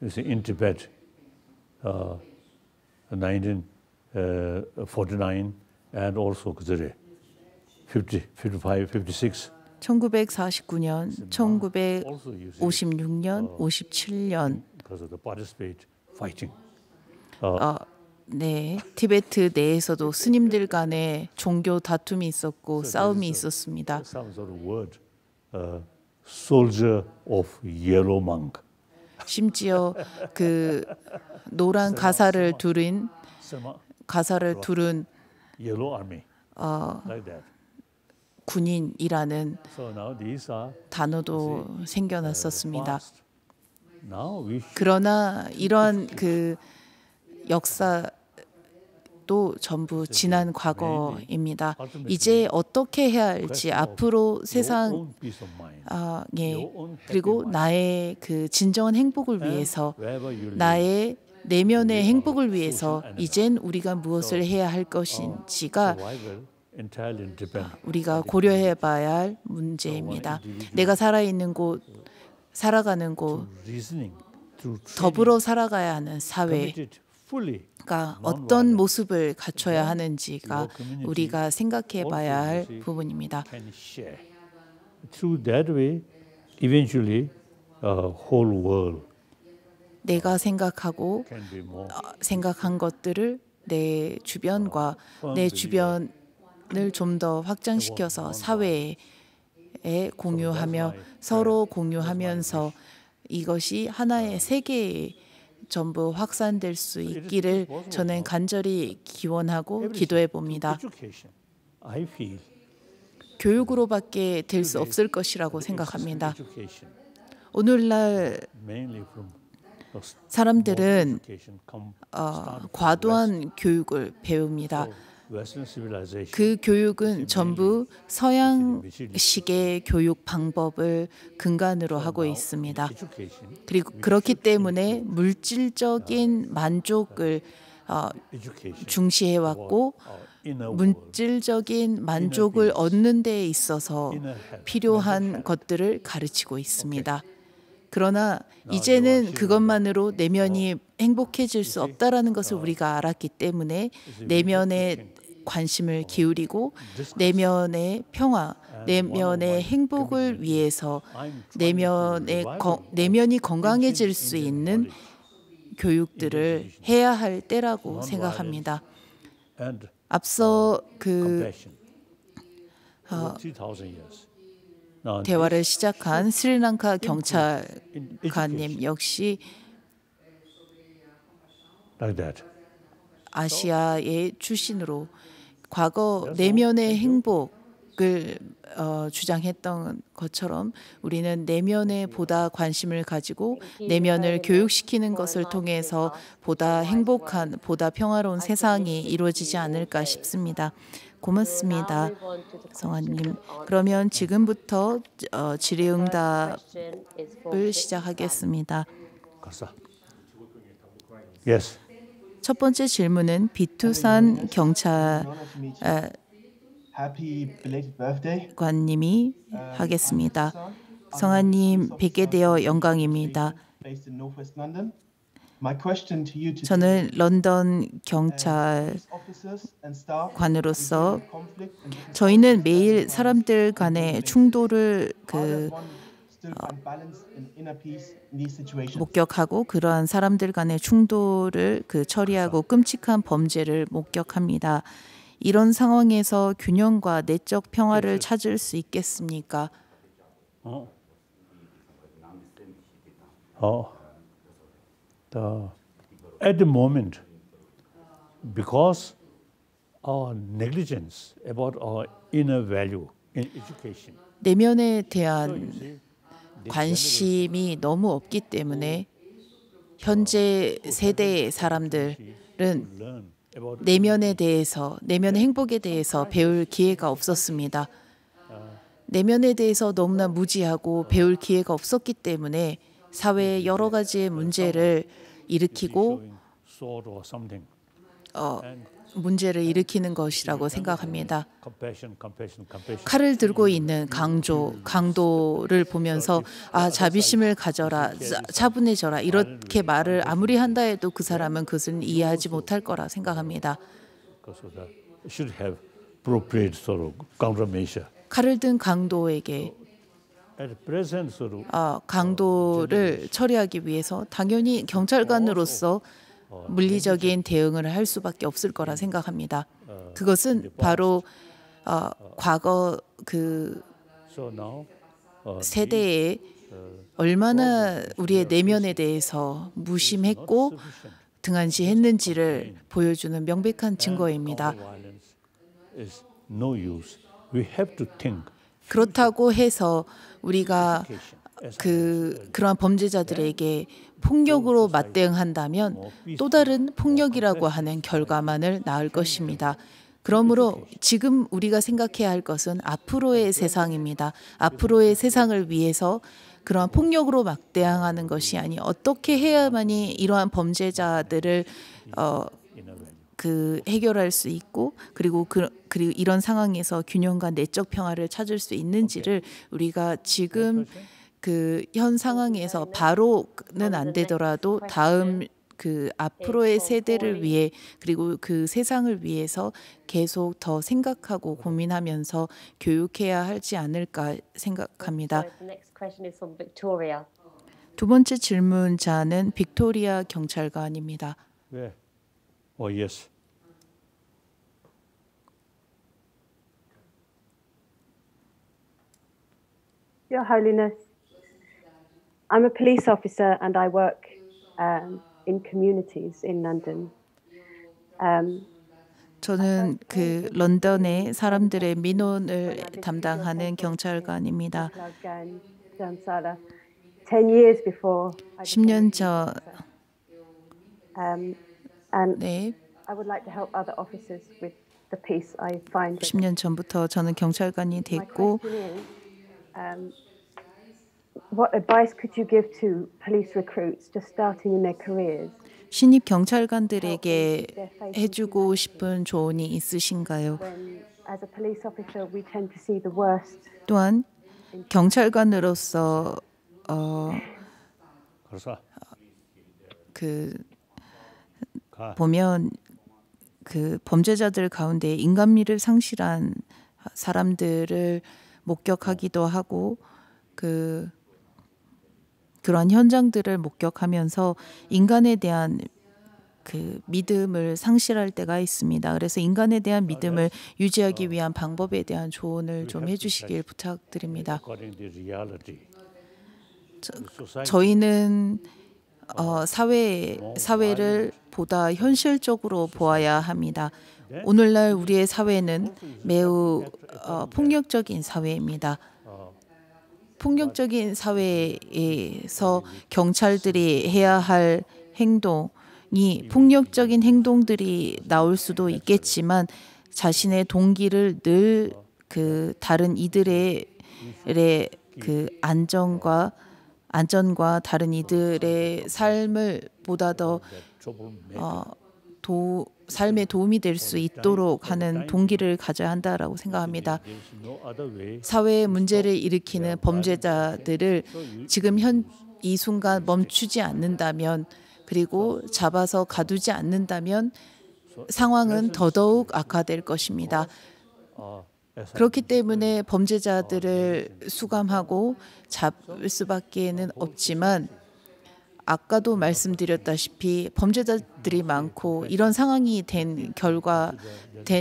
In Tibet, 1949 and also 50, 55, 56. 1949년, 1956년, 57년. 네, 티베트 내에서도 스님들 간의 종교 다툼이 있었고 싸움이 있었습니다. Soldier of yellow monk. 심지어 그 노란 가사를 두른 군인이라는 단어도 생겨났었습니다. 그러나 이러한 그 역사도 전부 지난 과거입니다. 이제 어떻게 해야 할지 앞으로 세상에 그리고 나의 그 진정한 행복을 위해서 나의 내면의 행복을 위해서 이젠 우리가 무엇을 해야 할 것인지가 우리가 고려해 봐야 할 문제입니다. 내가 살아가는 곳, 더불어 살아가야 하는 사회가 어떤 모습을 갖춰야 하는지가 우리가 생각해 봐야 할 부분입니다. Through that way, eventually, whole world 내가 생각한 것들을 내 주변과 내 주변을 좀 더 확장시켜서 사회에 공유하며 서로 공유하면서 이것이 하나의 세계에 전부 확산될 수 있기를 저는 간절히 기원하고 기도해 봅니다. 교육으로밖에 될 수 없을 것이라고 생각합니다. 오늘날 사람들은 과도한 교육을 배웁니다. 그 교육은 전부 서양식의 교육 방법을 근간으로 하고 있습니다. 그리고 그렇기 때문에 물질적인 만족을 중시해왔고 물질적인 만족을 얻는 데 있어서 필요한 것들을 가르치고 있습니다. 그러나 이제는 그것만으로 내면이 행복해질 수 없다라는 것을 우리가 알았기 때문에 내면에 관심을 기울이고 내면의 평화, 내면의 행복을 위해서 내면이 건강해질 수 있는 교육들을 해야 할 때라고 생각합니다. 앞서 대화를 시작한 스리랑카 경찰관님 역시 아시아의 출신으로 과거 내면의 행복을 주장했던 것처럼 우리는 내면에 보다 관심을 가지고 내면을 교육시키는 것을 통해서 보다 행복한, 보다 평화로운 세상이 이루어지지 않을까 싶습니다. 고맙습니다, 성아님. 그러면 지금부터 질의응답을 시작하겠습니다. Yes. 첫 번째 질문은 비투산 경찰관님이 하겠습니다. 성아님 뵙게 되어 영광입니다. 저는 런던 경찰관으로서 저희는 매일 사람들 간의 충돌을 목격하고 그러한 사람들 간의 충돌을 처리하고 끔찍한 범죄를 목격합니다. 이런 상황에서 균형과 내적 평화를 찾을 수 있겠습니까? At the moment, because our negligence about our inner value in education, 내면에 대한 관심이 너무 없기 때문에 현재 세대의 사람들은 내면에 대해서, 내면의 행복에 대해서 배울 기회가 없었습니다. 내면에 대해서 너무나 무지하고 배울 기회가 없었기 때문에 사회에 여러 가지의 문제를 일으키고 문제를 일으키는 것이라고 생각합니다. 칼을 들고 있는 강도를 보면서 자비심을 가져라, 차분해져라 이렇게 말을 아무리 한다 해도 그 사람은 그것을 이해하지 못할 거라 생각합니다. 칼을 든 강도에게 강도를 처리하기 위해서 당연히 경찰관으로서 물리적인 대응을 할 수밖에 없을 거라 생각합니다. 그것은 바로 과거 그 세대에 얼마나 우리의 내면에 대해서 무심했고 등한시했는지를 보여주는 명백한 증거입니다. 그렇다고 해서 우리가 그러한 범죄자들에게 폭력으로 맞대응한다면 또 다른 폭력이라고 하는 결과만을 낳을 것입니다. 그러므로 지금 우리가 생각해야 할 것은 앞으로의 세상입니다. 앞으로의 세상을 위해서 그러한 폭력으로 막 대항하는 것이 아니 어떻게 해야만이 이러한 범죄자들을 해결할 수 있고 그리고 이런 상황에서 균형과 내적 평화를 찾을 수 있는지를 우리가 지금 현 상황에서 바로는 안 되더라도 다음 앞으로의 세대를 위해 그리고 세상을 위해서 계속 더 생각하고 고민하면서 교육해야 하지 않을까 생각합니다. 두 번째 질문자는 빅토리아 경찰관입니다. 네. Yes. Your Holiness, I'm a police officer and I work in communities in London. 저는 런던의 사람들의 민원을 담당하는 경찰관입니다. 10년 전 네. 10년 전부터 저는 경찰관이 됐고 What advice could you give to police recruits just starting in their careers? 신입 경찰관들에게 해주고 싶은 조언이 있으신가요? As a police officer, we tend to see the worst. 또한 경찰관으로서 보면 범죄자들 가운데 인간미를 상실한 사람들을 목격하기도 하고 그런 현장들을 목격하면서 인간에 대한 믿음을 상실할 때가 있습니다. 그래서 인간에 대한 믿음을 유지하기 위한 방법에 대한 조언을 좀 해주시길 부탁드립니다. 저희는 사회를 보다 현실적으로 보아야 합니다. 오늘날 우리의 사회는 매우 폭력적인 사회입니다. 폭력적인 사회에서 경찰들이 해야 할 행동이 폭력적인 행동들이 나올 수도 있겠지만 자신의 동기를 늘 다른 이들의 안전과 다른 이들의 삶을 보다 더 삶에 도움이 될 수 있도록 하는 동기를 가져야 한다라고 생각합니다. 사회의 문제를 일으키는 범죄자들을 지금 이 순간 멈추지 않는다면 그리고 잡아서 가두지 않는다면 상황은 더더욱 악화될 것입니다. 그렇기 때문에 범죄자들을 수감하고 잡을 수밖에는 없지만 아까도 말씀드렸다시피 범죄자들이 많고 이런 상황이 된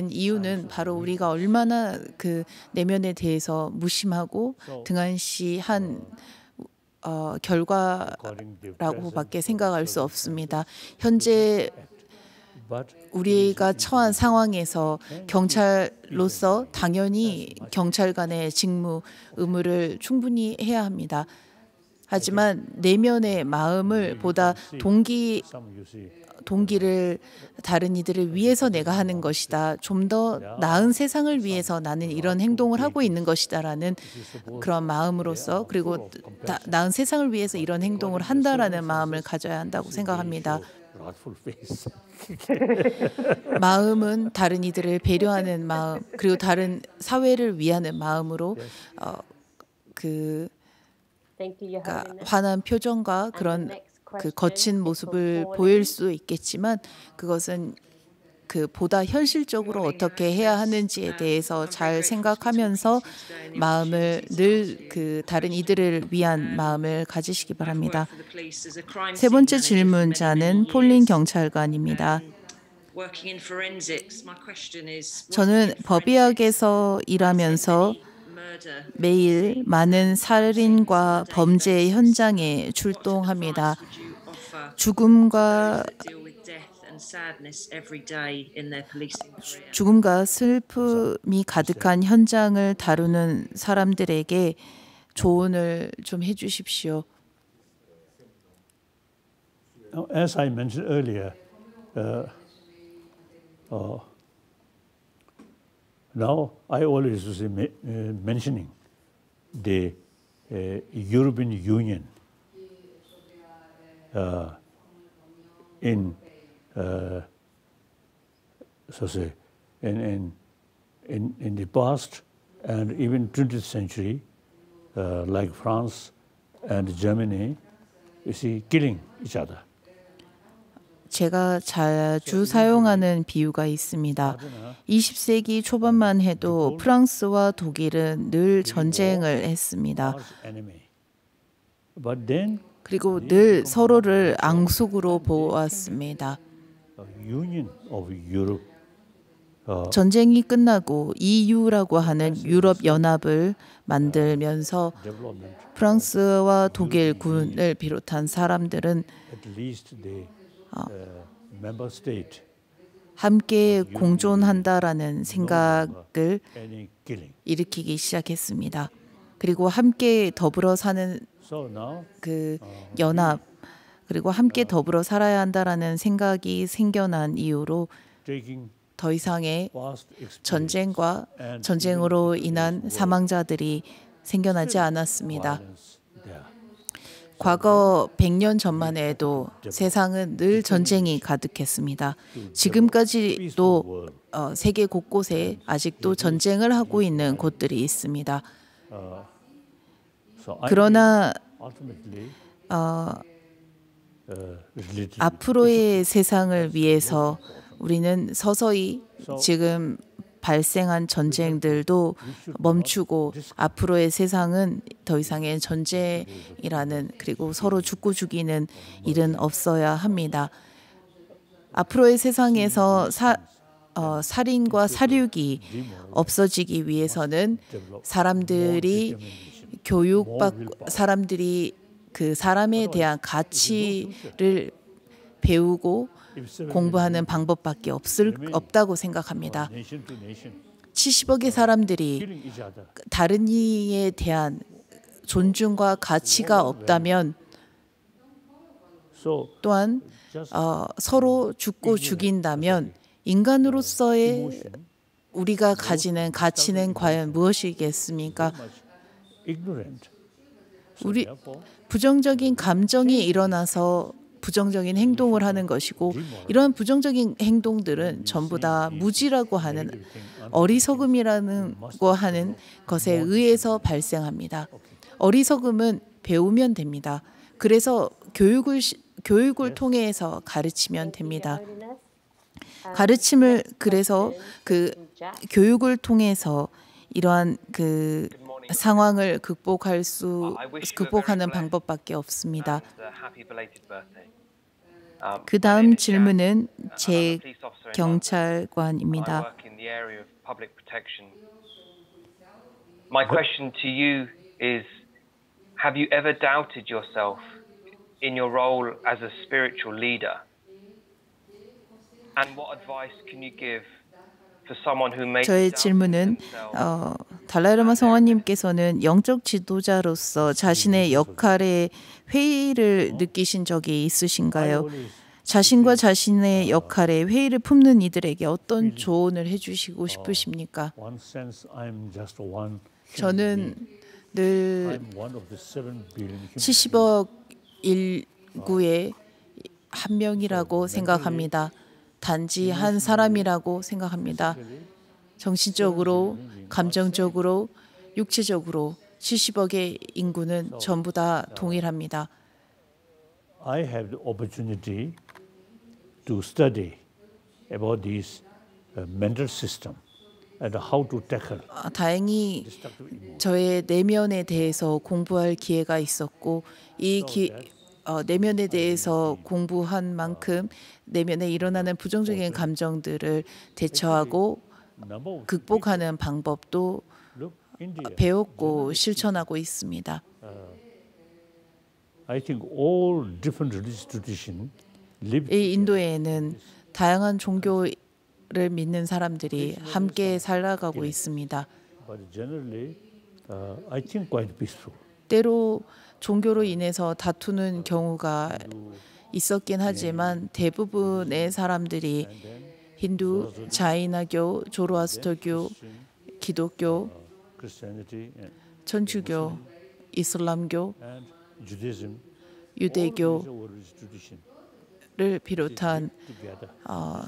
이유는 바로 우리가 얼마나 내면에 대해서 무심하고 등한시한 결과라고밖에 생각할 수 없습니다. 현재 우리가 처한 상황에서 경찰로서 당연히 경찰관의 직무, 의무를 충분히 해야 합니다. 하지만 내면의 마음을 보다 동기를 다른 이들을 위해서 내가 하는 것이다. 좀 더 나은 세상을 위해서 나는 이런 행동을 하고 있는 것이다라는 그런 마음으로서 그리고 나은 세상을 위해서 이런 행동을 한다라는 마음을 가져야 한다고 생각합니다. 마음은 다른 이들을 배려하는 마음 그리고 다른 사회를 위하는 마음으로 환한 표정과 그런 거친 모습을 보일 수 있겠지만 그것은 보다 현실적으로 어떻게 해야 하는지에 대해서 잘 생각하면서 마음을 늘 다른 이들을 위한 마음을 가지시기 바랍니다. 세 번째 질문자는 폴린 경찰관입니다. 저는 법의학에서 일하면서 매일 많은 살인과 범죄 현장에 출동합니다. 죽음과 슬픔이 가득한 현장을 다루는 사람들에게 조언을 좀 해주십시오. As I mentioned earlier, now I always was mentioning the European Union in so say in the past and even 20th century, like France and Germany, you see, killing each other. 제가 자주 사용하는 비유가 있습니다. 20세기 초반만 해도 프랑스와 독일은 늘 전쟁을 했습니다. 그리고 늘 서로를 앙숙으로 보았습니다. 전쟁이 끝나고 EU라고 하는 유럽 연합을 만들면서 프랑스와 독일군을 비롯한 사람들은 함께 공존한다라는 생각을 일으키기 시작했습니다. 그리고 함께 더불어 사는 그 연합, 그리고 함께 더불어 살아야 한다라는 생각이 생겨난 이후로 더 이상의 전쟁과 전쟁으로 인한 사망자들이 생겨나지 않았습니다. 과거 100년 전만 해도 세상은 늘 전쟁이 가득했습니다. 지금까지도 세계 곳곳에 아직도 전쟁을 하고 있는 곳들이 있습니다. 그러나 앞으로의 세상을 위해서 우리는 서서히 지금 발생한 전쟁들도 멈추고 앞으로의 세상은 더 이상의 전쟁이라는, 그리고 서로 죽고 죽이는 일은 없어야 합니다. 앞으로의 세상에서 살인과 살육이 없어지기 위해서는 사람들이 사람들이 그 사람에 대한 가치를 배우고 공부하는 방법밖에 없다고 생각합니다. 70억의 사람들이 다른 이에 대한 존중과 가치가 없다면, 또한 서로 죽고 죽인다면 인간으로서의 우리가 가지는 가치는 과연 무엇이겠습니까? 우리 부정적인 감정이 일어나서 부정적인 행동을 하는 것이고, 이러한 부정적인 행동들은 전부 다 무지라고 하는, 어리석음이라고 하는 것에 의해서 발생합니다. 어리석음은 배우면 됩니다. 그래서 교육을 통해서 가르치면 됩니다. 그래서 그 교육을 통해서 이러한 그 상황을 극복하는 방법밖에 없습니다. 그 다음 질문은 제 경찰관입니다. My question to you is, have you ever doubted yourself in your role as a spiritual leader? And what advice can you give for someone who may 저의 질문은 달라이라마 성화님께서는 영적 지도자로서 자신의 역할에 회의를 느끼신 적이 있으신가요? 자신과 자신의 역할에 회의를 품는 이들에게 어떤 조언을 해주시고 싶으십니까? 저는 늘 70억 인구의 한 명이라고 생각합니다. 단지 한 사람이라고 생각합니다. 정신적으로, 감정적으로, 육체적으로 70억의 인구는 전부 다 동일합니다. I have the opportunity to study about this mental system and how to tackle. 다행히 저의 내면에 대해서 공부할 기회가 있었고, 이 내면에 대해서 공부한 만큼 내면에 일어나는 부정적인 감정들을 대처하고 극복하는 방법도 배웠고 실천하고 있습니다. 이 인도에는 다양한 종교를 믿는 사람들이 함께 살아가고 있습니다. 때로 종교로 인해서 다투는 경우가 있었긴 하지만 대부분의 사람들이 힌두, 자이나교, 조로아스터교, 기독교, 천주교 이슬람교, and Judaism, 유대교를 비롯한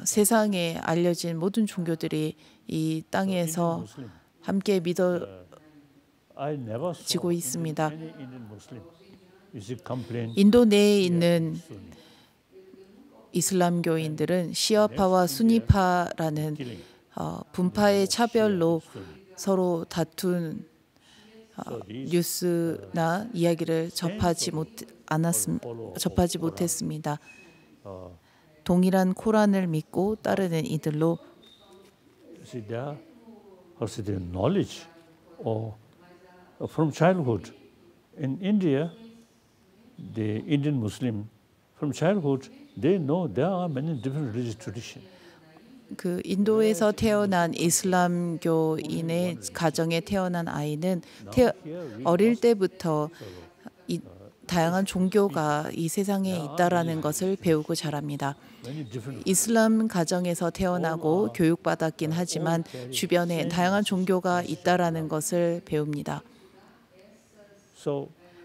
세상에 알려진 모든 종교들이 이 땅에서 함께 믿어지고 있습니다. 인도 내에 있는 이슬람교인들은 시아파와 수니파라는 분파의 차별로 서로 다툰 뉴스나 이야기를 접하지 못했습니다. 동일한 코란을 믿고 따르는 이들로 knowledge from childhood. In India, the Indian Muslim from childhood they know there are many different religious traditions. 그 인도에서 태어난 이슬람교인의 가정에 태어난 아이는 어릴 때부터 다양한 종교가 이 세상에 있다라는 것을 배우고 자랍니다. 이슬람 가정에서 태어나고 교육받았긴 하지만 주변에 다양한 종교가 있다라는 것을 배웁니다.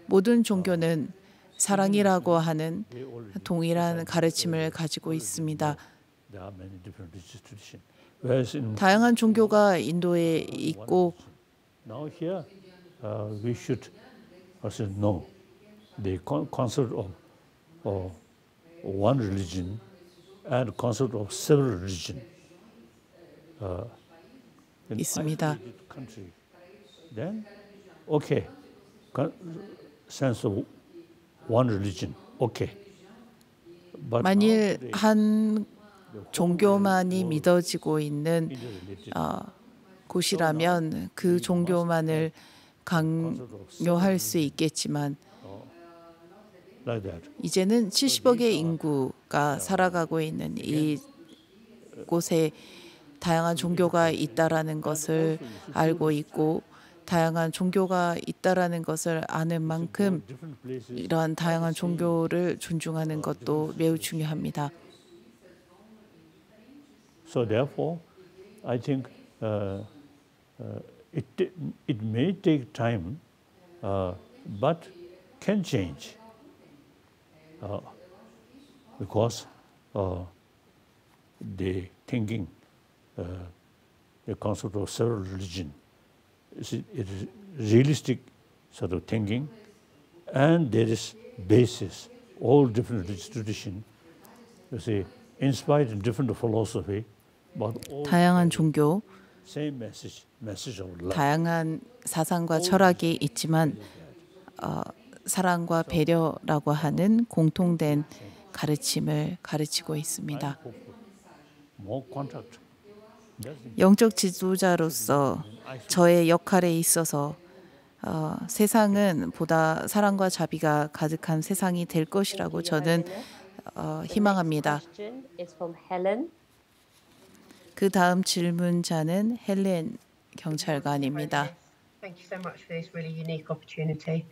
모든 종교는 사랑이라고 하는 동일한 가르침을 가지고 있습니다. 다양한 종교가 인도에 있고 Now here we should also know the concept of one religion and concept of several religions. 있습니다. Then, okay, sense of one religion, okay. 만일 한 종교만이 믿어지고 있는 곳이라면 그 종교만을 강요할 수 있겠지만 이제는 70억의 인구가 살아가고 있는 이곳에 다양한 종교가 있다라는 것을 알고 있고 다양한 종교가 있다라는 것을 아는 만큼 이러한 다양한 종교를 존중하는 것도 매우 중요합니다. So therefore, I think it may take time, but can change because the thinking, the concept of several religion, it is realistic sort of thinking, and there is basis, all different religious tradition, you see, inspired in different philosophy. 다양한 종교, same message of love. 다양한 사상과 철학이 있지만 사랑과 배려라고 하는 공통된 가르침을 가르치고 있습니다. 영적 지도자로서 저의 역할에 있어서 세상은 보다 사랑과 자비가 가득한 세상이 될 것이라고 저는 희망합니다. 그 다음 질문자는 헬렌 경찰관입니다. Thank you so much for this really unique opportunity.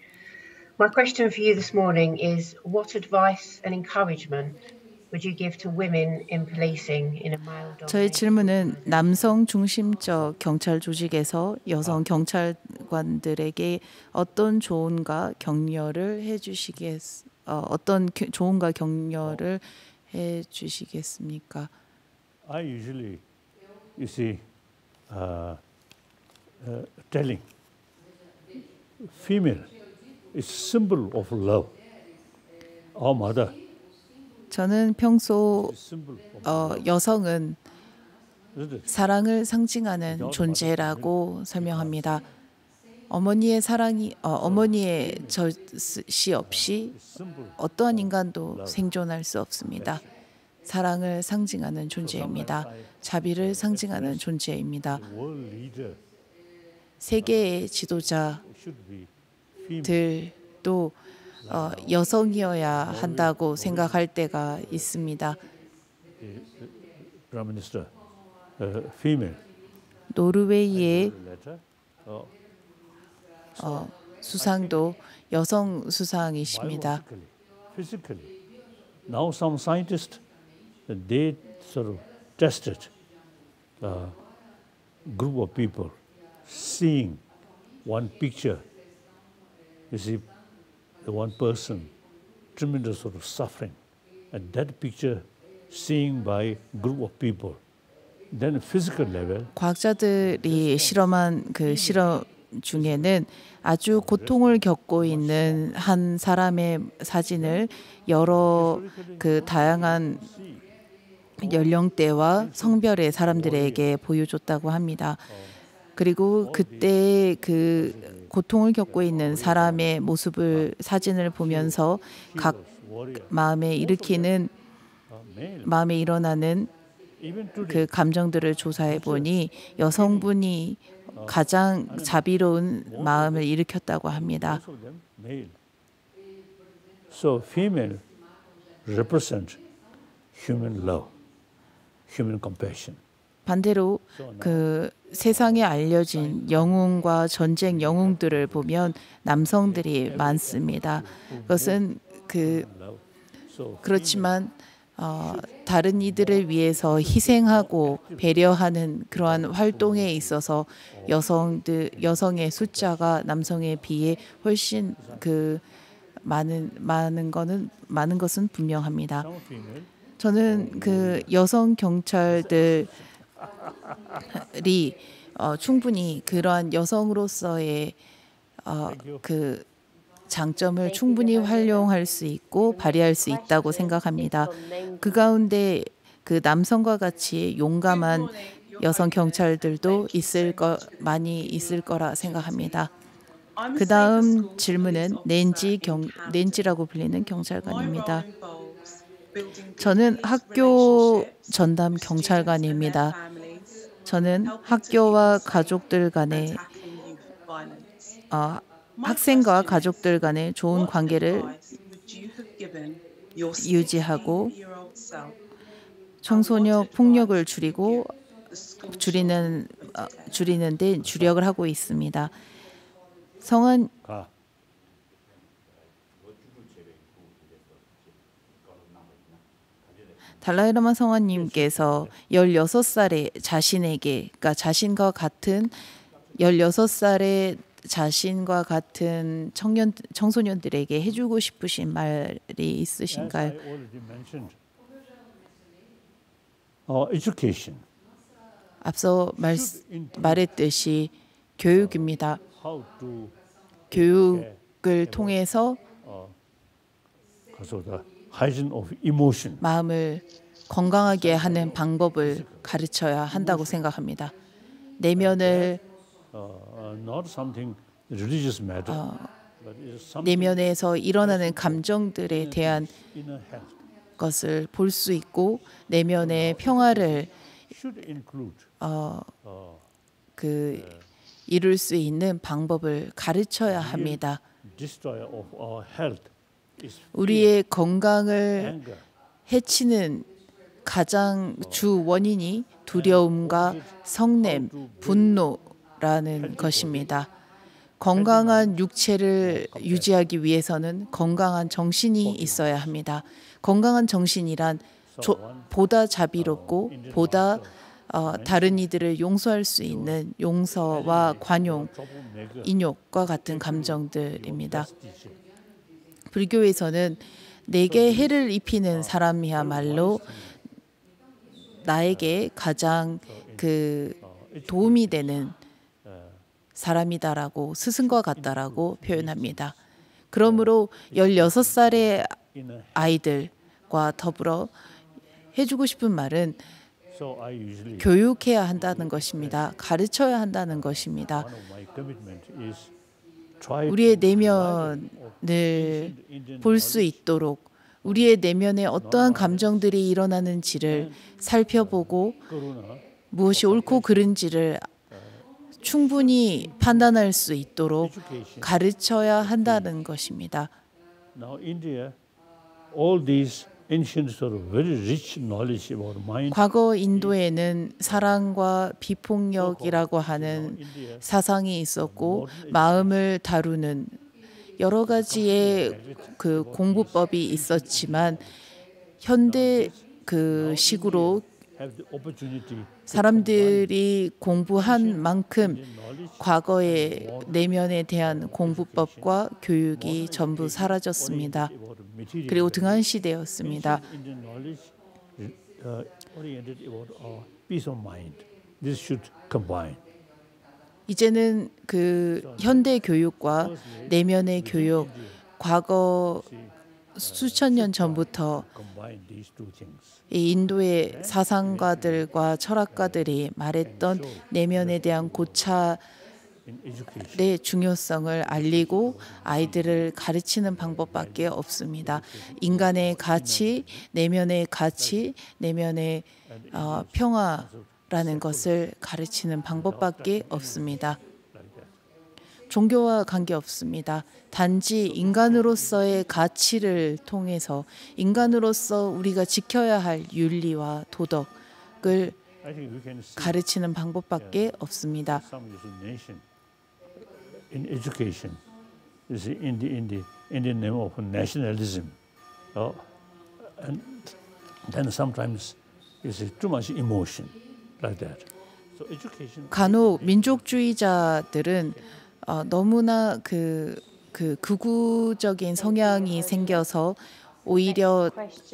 My question for you this morning is what advice and encouragement would you give to women in policing in a male-dominated? 저의 질문은 남성 중심적 경찰 조직에서 여성 경찰관들에게 어떤 조언과 격려를 어떤 조언과 격려를 해 주시겠습니까? I usually, you see, telling female is symbol of love. Our mother. 저는 평소 여성은 사랑을 상징하는 존재라고 설명합니다. 어머니의 젖이 없이 어떠한 인간도 생존할 수 없습니다. 사랑을 상징하는 존재입니다. 자비를 상징하는 존재입니다. 세계의 지도자들도 여성이어야 한다고 생각할 때가 있습니다. 노르웨이의 수상도 여성 수상이십니다. Now some scientists they sort of tested a group of people seeing one picture you see the one person, tremendous sort of suffering, and that picture seen by group of people. Then physical level. 과학자들이 실험한 그 실험 중에는 아주 고통을 겪고 있는 한 사람의 사진을 여러 그 다양한 연령대와 성별의 사람들에게 보여줬다고 합니다. 그리고 그때 그 고통을 겪고 있는 사람의 모습을 사진을 보면서 각 마음에 일어나는 그 감정들을 조사해 보니 여성분이 가장 자비로운 마음을 일으켰다고 합니다. So female represent human love, human compassion. 반대로 그 세상에 알려진 영웅과 전쟁 영웅들을 보면 남성들이 많습니다. 그것은 그렇지만 다른 이들을 위해서 희생하고 배려하는 그러한 활동에 있어서 여성의 숫자가 남성에 비해 훨씬 많은 것은 분명합니다. 저는 그 여성 경찰들이 충분히 그러한 여성으로서의 그 장점을 충분히 활용할 수 있고 발휘할 수 있다고 생각합니다. 그 가운데 그 남성과 같이 용감한 여성 경찰들도 많이 있을 거라 생각합니다. 그 다음 질문은 낸지라고 불리는 경찰관입니다. 저는 학교 전담 경찰관입니다. 저는 학교와 가족들 간의 학생과 가족들 간의 좋은 관계를 유지하고 청소년 폭력을 줄이는 데 주력을 하고 있습니다. 달라이라마 성화님께서 16살의 자신에게, 그러니까 자신과 같은 16살의 자신과 같은 청소년들에게 해주고 싶으신 말이 있으신가요? 앞서 말했듯이 교육입니다. 교육을 통해서 마음을 건강하게 하는 방법을 가르쳐야 한다고 생각합니다. 내면에서 일어나는 감정들에 대한 것을 볼 수 있고 내면의 평화를 이룰 수 있는 방법을 가르쳐야 합니다. 우리의 건강을 해치는 가장 주 원인이 두려움과 성냄, 분노라는 것입니다. 건강한 육체를 유지하기 위해서는 건강한 정신이 있어야 합니다. 건강한 정신이란 보다 자비롭고 보다 다른 이들을 용서할 수 있는 용서와 관용, 인욕과 같은 감정들입니다. 불교에서는 내게 해를 입히는 사람이야말로 나에게 가장 도움이 되는 사람이다라고 스승과 같다라고 표현합니다. 그러므로 16살의 아이들과 더불어 해주고 싶은 말은 교육해야 한다는 것입니다. 가르쳐야 한다는 것입니다. 우리의 내면을 볼 수 있도록 우리의 내면에 어떠한 감정들이 일어나는지를 살펴보고 무엇이 옳고 그른지를 충분히 판단할 수 있도록 가르쳐야 한다는 것입니다. 과거 인도에는 사랑과 비폭력이라고 하는 사상이 있었고 마음을 다루는 여러 가지의 공부법이 있었지만 현대 식으로 사람들이 공부한 만큼 과거의 내면에 대한 공부법과 교육이 전부 사라졌습니다. 그리고 등한시되었습니다. 이제는 그 현대 교육과 내면의 교육, 과거 수천 년 전부터 이 인도의 사상가들과 철학가들이 말했던 내면에 대한 고찰의 중요성을 알리고 아이들을 가르치는 방법밖에 없습니다. 인간의 가치, 내면의 평화라는 것을 가르치는 방법밖에 없습니다. 종교와 관계없습니다. 단지 인간으로서의 가치를 통해서 인간으로서 우리가 지켜야 할 윤리와 도덕을 가르치는 방법밖에 없습니다. In education, you see, in the name of nationalism, and then sometimes you see too much emotion like that. So education. 간혹 민족주의자들은 너무나 그 극우적인 성향이 생겨서 오히려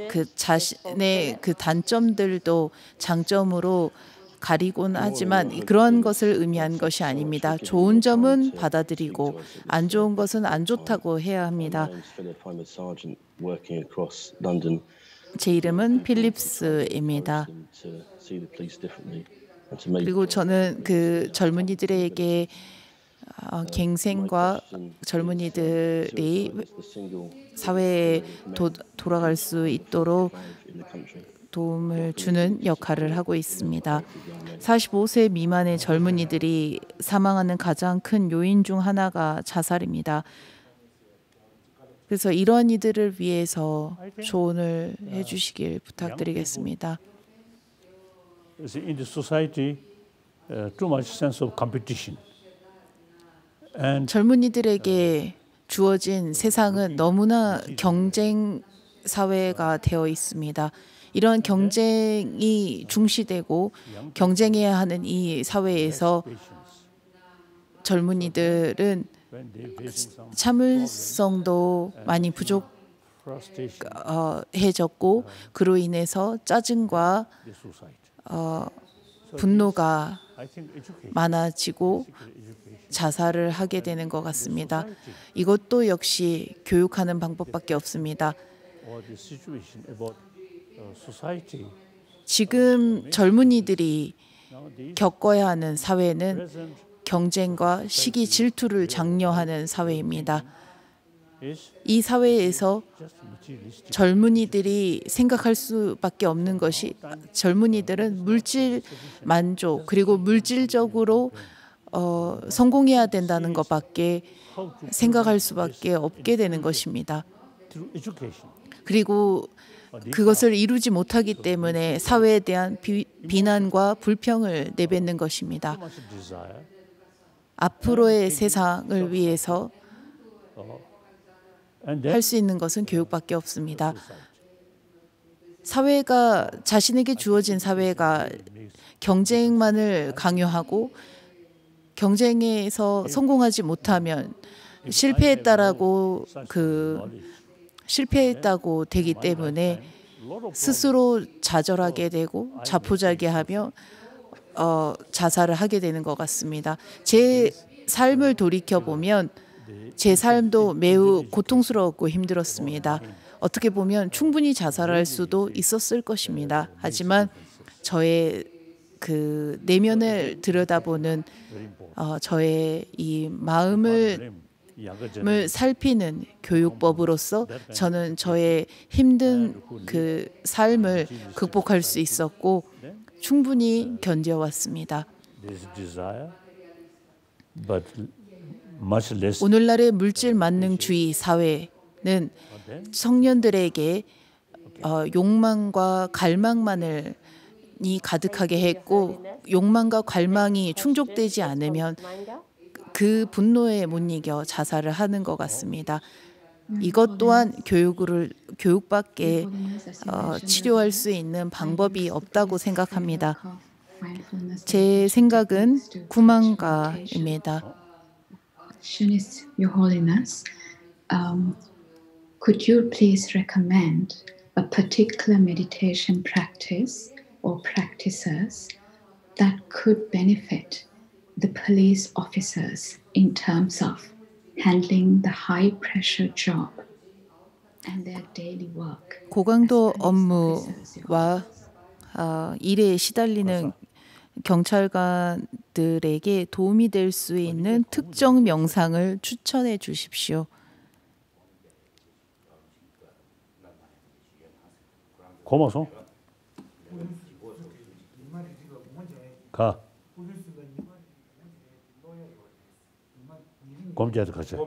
그 자신의 그 단점들도 장점으로 가리곤 하지만 그런 것을 의미한 것이 아닙니다. 좋은 점은 받아들이고 안 좋은 것은 안 좋다고 해야 합니다. 제 이름은 필립스입니다. 그리고 저는 그 젊은이들에게 갱생과 젊은이들이 사회에 돌아갈 수 있도록 도움을 주는 역할을 하고 있습니다. 45세 미만의 젊은이들이 사망하는 가장 큰 요인 중 하나가 자살입니다. 그래서 이러한 이들을 위해서 조언을 해주시길 부탁드리겠습니다. In the society, too much sense of competition. 젊은이들에게 주어진 세상은 너무나 경쟁 사회가 되어 있습니다. 이런 경쟁이 중시되고 경쟁해야 하는 이 사회에서 젊은이들은 참을성도 많이 부족해졌고 그로 인해서 짜증과 분노가 많아지고 자살을 하게 되는 것 같습니다. 이것도 역시 교육하는 방법밖에 없습니다. 지금 젊은이들이 겪어야 하는 사회는 경쟁과 시기 질투를 장려하는 사회입니다. 이 사회에서 젊은이들이 생각할 수밖에 없는 것이 젊은이들은 물질 만족 그리고 물질적으로 성공해야 된다는 것밖에 생각할 수밖에 없게 되는 것입니다. 그리고 그것을 이루지 못하기 때문에 사회에 대한 비난과 불평을 내뱉는 것입니다. 앞으로의 세상을 위해서 할 수 있는 것은 교육밖에 없습니다. 사회가 자신에게 주어진 사회가 경쟁만을 강요하고 경쟁에서 성공하지 못하면 실패했다고 실패했다고 되기 때문에 스스로 좌절하게 되고 자포자기하며 자살을 하게 되는 것 같습니다. 제 삶을 돌이켜 보면 제 삶도 매우 고통스러웠고 힘들었습니다. 어떻게 보면 충분히 자살할 수도 있었을 것입니다. 하지만 저의 그 내면을 들여다보는 저의 이 마음을 살피는 교육법으로서 저는 저의 힘든 그 삶을 극복할 수 있었고 충분히 견뎌왔습니다. 오늘날의 물질 만능주의 사회는 청년들에게 욕망과 갈망만을 가득하게 했고 욕망과 갈망이 충족되지 않으면 그 분노에 못 이겨 자살을 하는 것 같습니다. 이것 또한 교육밖에 치료할 수 있는 방법이 없다고 생각합니다. 제 생각은 구망가입니다. Your Holiness, could you please recommend a particular meditation practice or practices that could benefit the police officers in terms of handling the high-pressure job and their daily work? 고강도 업무와 일에 시달리는 경찰관들에게 도움이 될 수 있는 특정 명상을 추천해 주십시오. 고마워. 가. 검지한테 가자.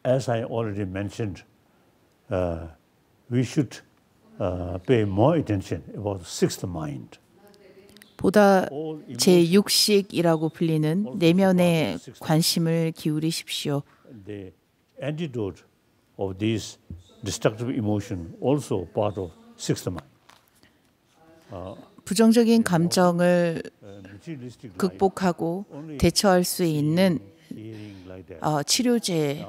As I already mentioned, we should pay more attention about sixth mind. 보다 제6식이라고 불리는 내면에 관심을 기울이십시오. The antidote of these destructive emotion also part of sixth mind. 부정적인 감정을 극복하고 대처할 수 있는 치료제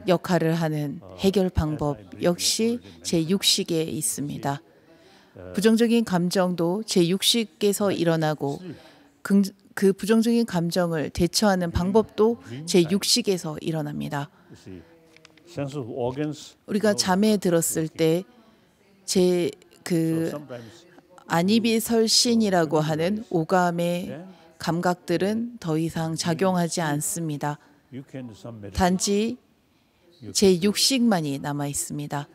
역할을 하는 해결 방법 역시 제6식에 있습니다. 부정적인 감정도 제6식에서 일어나고 그 부정적인 감정을 대처하는 방법도 제6식에서 일어납니다. 우리가 잠에 들었을 때 안이비설신이라고 하는 오감의 감각들은 더 이상 작용하지 않습니다. 단지 제6식만이 남아 있습니다.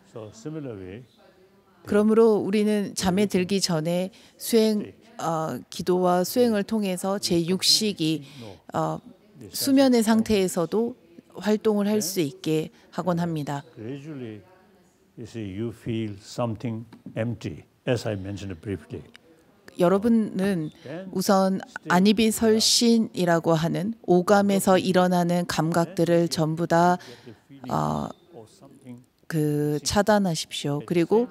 그러므로 우리는 잠에 들기 전에 기도와 수행을 통해서 제6식이 수면의 상태에서도 활동을 할 수 있게 하곤 합니다. 여러분은 우선 안이비설신이라고 하는 오감에서 일어나는 감각들을 전부 다 차단하십시오. 그리고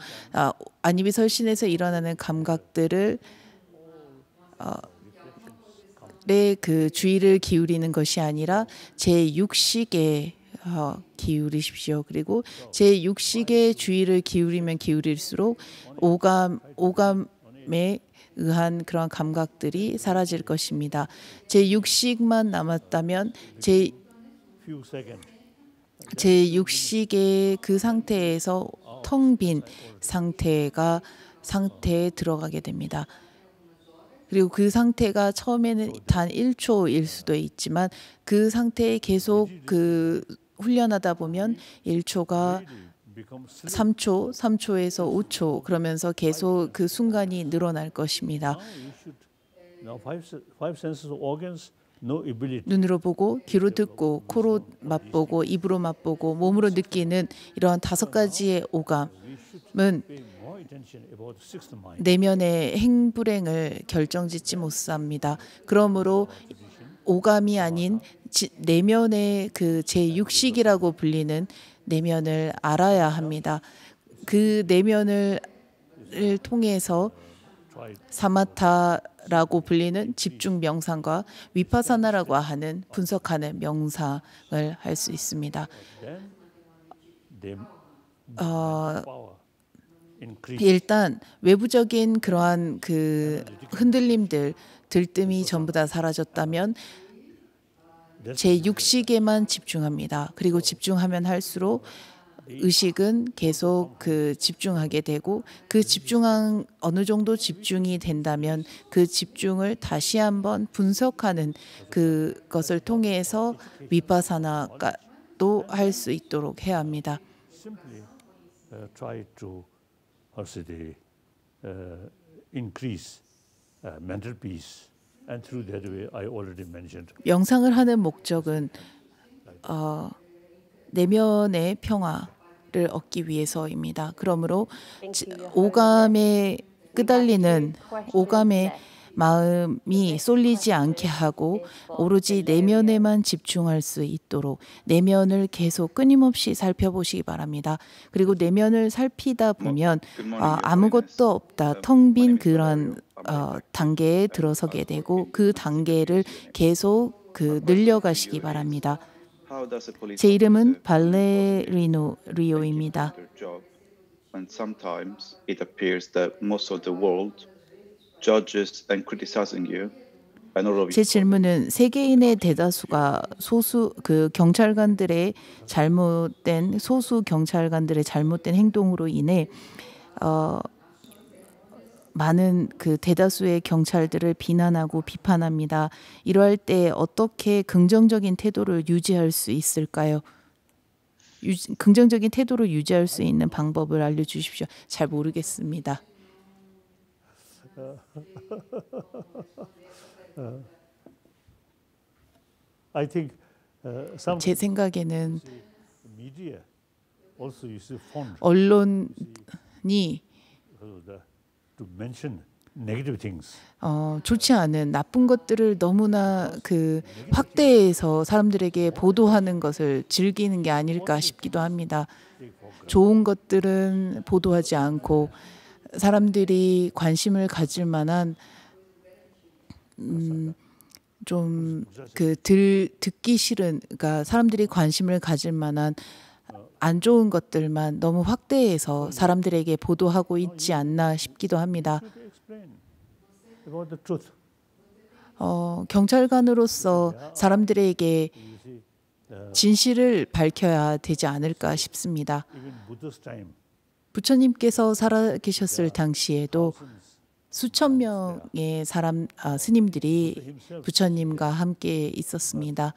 안이비설신에서 일어나는 감각들을 주의를 기울이는 것이 아니라 제6식에 기울이십시오. 그리고 제6식에 주의를 기울이면 기울일수록 오감에 의한 그런 감각들이 사라질 것입니다. 제6식만 남았다면 제6식의 그 상태에서 텅 빈 상태에 들어가게 됩니다. 그리고 그 상태가 처음에는 단 1초일 수도 있지만 그 상태에 계속 훈련하다 보면 1초가 3초, 3초에서 5초 그러면서 계속 그 순간이 늘어날 것입니다. 눈으로 보고, 귀로 듣고, 코로 맛보고, 입으로 맛보고, 몸으로 느끼는 이러한 5가지의 오감은 내면의 행불행을 결정짓지 못합니다. 그러므로 오감이 아닌 내면의 제6식이라고 불리는 내면을 알아야 합니다. 그 내면을 통해서 사마타라고 불리는 집중 명상과 위파사나라고 하는 분석하는 명상을 할 수 있습니다. 일단 외부적인 그러한 흔들림들, 들뜸이 전부 다 사라졌다면 제6식에만 집중합니다. 그리고 집중하면 할수록 의식은 계속 집중하게 되고 어느 정도 집중이 된다면 그 집중을 다시 한번 분석하는 그것을 통해서 위파사나도 할 수 있도록 해야 합니다. 명상을 하는 목적은 내면의 평화를 얻기 위해서입니다. 그러므로 오감에 끄달리는 오감에 마음이 쏠리지 않게 하고 오로지 내면에만 집중할 수 있도록 내면을 계속 끊임없이 살펴보시기 바랍니다. 그리고 내면을 살피다 보면 아무것도 없다, 텅 빈 그런 단계에 들어서게 되고 그 단계를 계속 늘려가시기 바랍니다. 제 이름은 발레리노 리오입니다. And sometimes it appears that most of the world judges and criticizing you. 제 질문은 세계인의 대다수가 경찰관들의 소수 경찰관들의 잘못된 행동으로 인해 많은 대다수의 경찰들을 비난하고 비판합니다. 이러할 때 어떻게 긍정적인 태도를 유지할 수 있을까요? 긍정적인 태도를 유지할 수 있는 방법을 알려주십시오. 잘 모르겠습니다. 제 생각에는 언론이 좋지 않은 나쁜 것들을 너무나 확대해서 사람들에게 보도하는 것을 즐기는 게 아닐까 싶기도 합니다. 좋은 것들은 보도하지 않고 사람들이 관심을 가질 만한 좀 듣기 싫은, 그러니까 사람들이 관심을 가질 만한 안 좋은 것들만 너무 확대해서 사람들에게 보도하고 있지 않나 싶기도 합니다. 경찰관으로서 사람들에게 진실을 밝혀야 되지 않을까 싶습니다. 부처님께서 살아계셨을 당시에도 수천 명의 스님들이 부처님과 함께 있었습니다.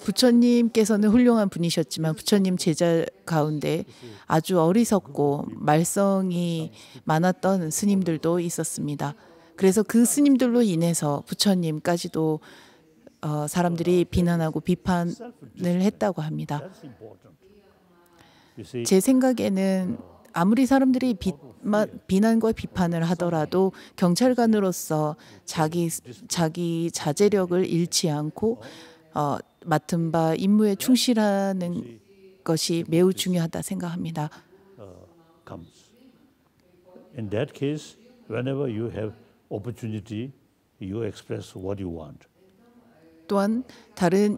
부처님께서는 훌륭한 분이셨지만 부처님 제자 가운데 아주 어리석고 말썽이 많았던 스님들도 있었습니다. 그래서 그 스님들로 인해서 부처님까지도 사람들이 비난하고 비판을 했다고 합니다. 제 생각에는 아무리 사람들이 비난과 비판을 하더라도 경찰관으로서 자기 자제력을 잃지 않고 맡은 바 임무에 충실하는 것이 매우 중요하다 생각합니다. In that case, whenever you have opportunity, you express what you want. 또한 다른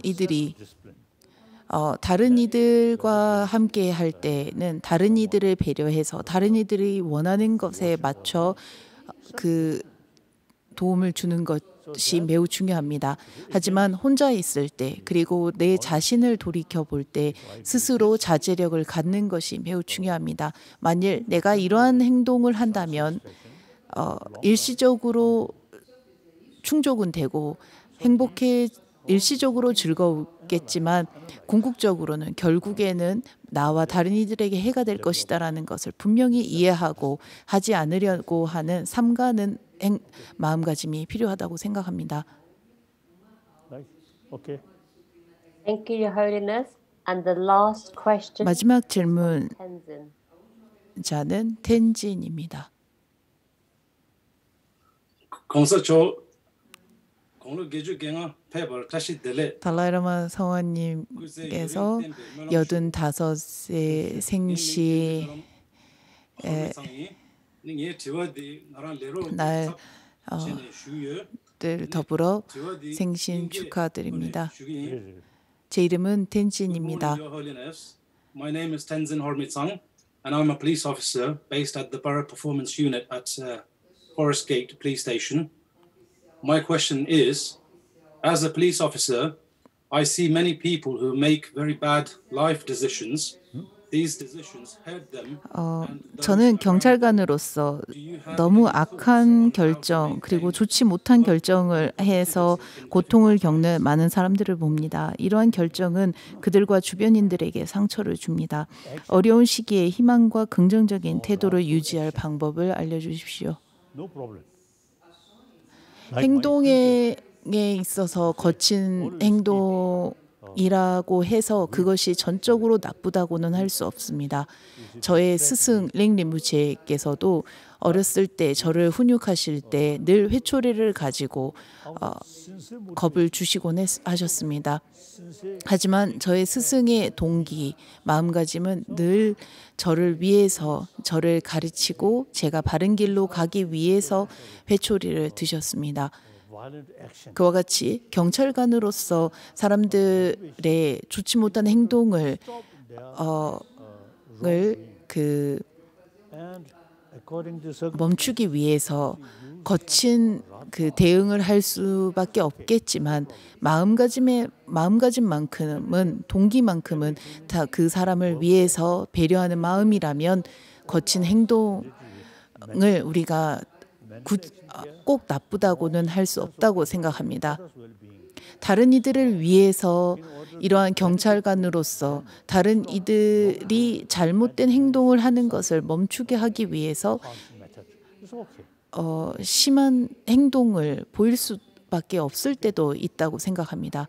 이들과 함께 할 때는 다른 이들을 배려해서 다른 이들이 원하는 것에 맞춰 도움을 주는 것이 매우 중요합니다. 하지만 혼자 있을 때 그리고 내 자신을 돌이켜 볼 때 스스로 자제력을 갖는 것이 매우 중요합니다. 만일 내가 이러한 행동을 한다면 일시적으로 충족은 되고 일시적으로 즐거웠겠지만 궁극적으로는 결국에는 나와 다른 이들에게 해가 될 것이다라는 것을 분명히 이해하고 하지 않으려고 하는 삼가는 마음가짐이 필요하다고 생각합니다. Okay. Thank you, Your Holiness. And the last question. 마지막 질문자는 텐진입니다. 달라이라마 성화님께서 85세 생시에 날들 더불어 생신 축하드립니다. 제 이름은 텐진입니다. My name is Tenzin Hormitsang, and I'm a police officer based at the Borough Performance Unit at Forest Gate Police Station. My question is, as a police officer, I see many people who make very bad life decisions. These decisions hurt them. 저는 경찰관으로서 너무 악한 결정 그리고 좋지 못한 결정을 해서 고통을 겪는 많은 사람들을 봅니다. 이러한 결정은 그들과 주변인들에게 상처를 줍니다. 어려운 시기에 희망과 긍정적인 태도를 유지할 방법을 알려주십시오. 행동에 있어서 거친 행동이라고 해서 그것이 전적으로 나쁘다고는 할 수 없습니다. 저의 스승 랭 린부체께서도 어렸을 때 저를 훈육하실 때 늘 회초리를 가지고 겁을 주시곤 하셨습니다. 하지만 저의 스승의 동기, 마음가짐은 늘 저를 위해서, 저를 가르치고 제가 바른 길로 가기 위해서 회초리를 드셨습니다. 그와 같이 경찰관으로서 사람들의 좋지 못한 행동을 멈추기 위해서 거친 대응을 할 수밖에 없겠지만 마음가짐만큼은 동기만큼은 다 그 사람을 위해서 배려하는 마음이라면 거친 행동을 우리가 꼭 나쁘다고는 할 수 없다고 생각합니다. 다른 이들을 위해서 이러한 경찰관으로서 다른 이들이 잘못된 행동을 하는 것을 멈추게 하기 위해서 심한 행동을 보일 수밖에 없을 때도 있다고 생각합니다.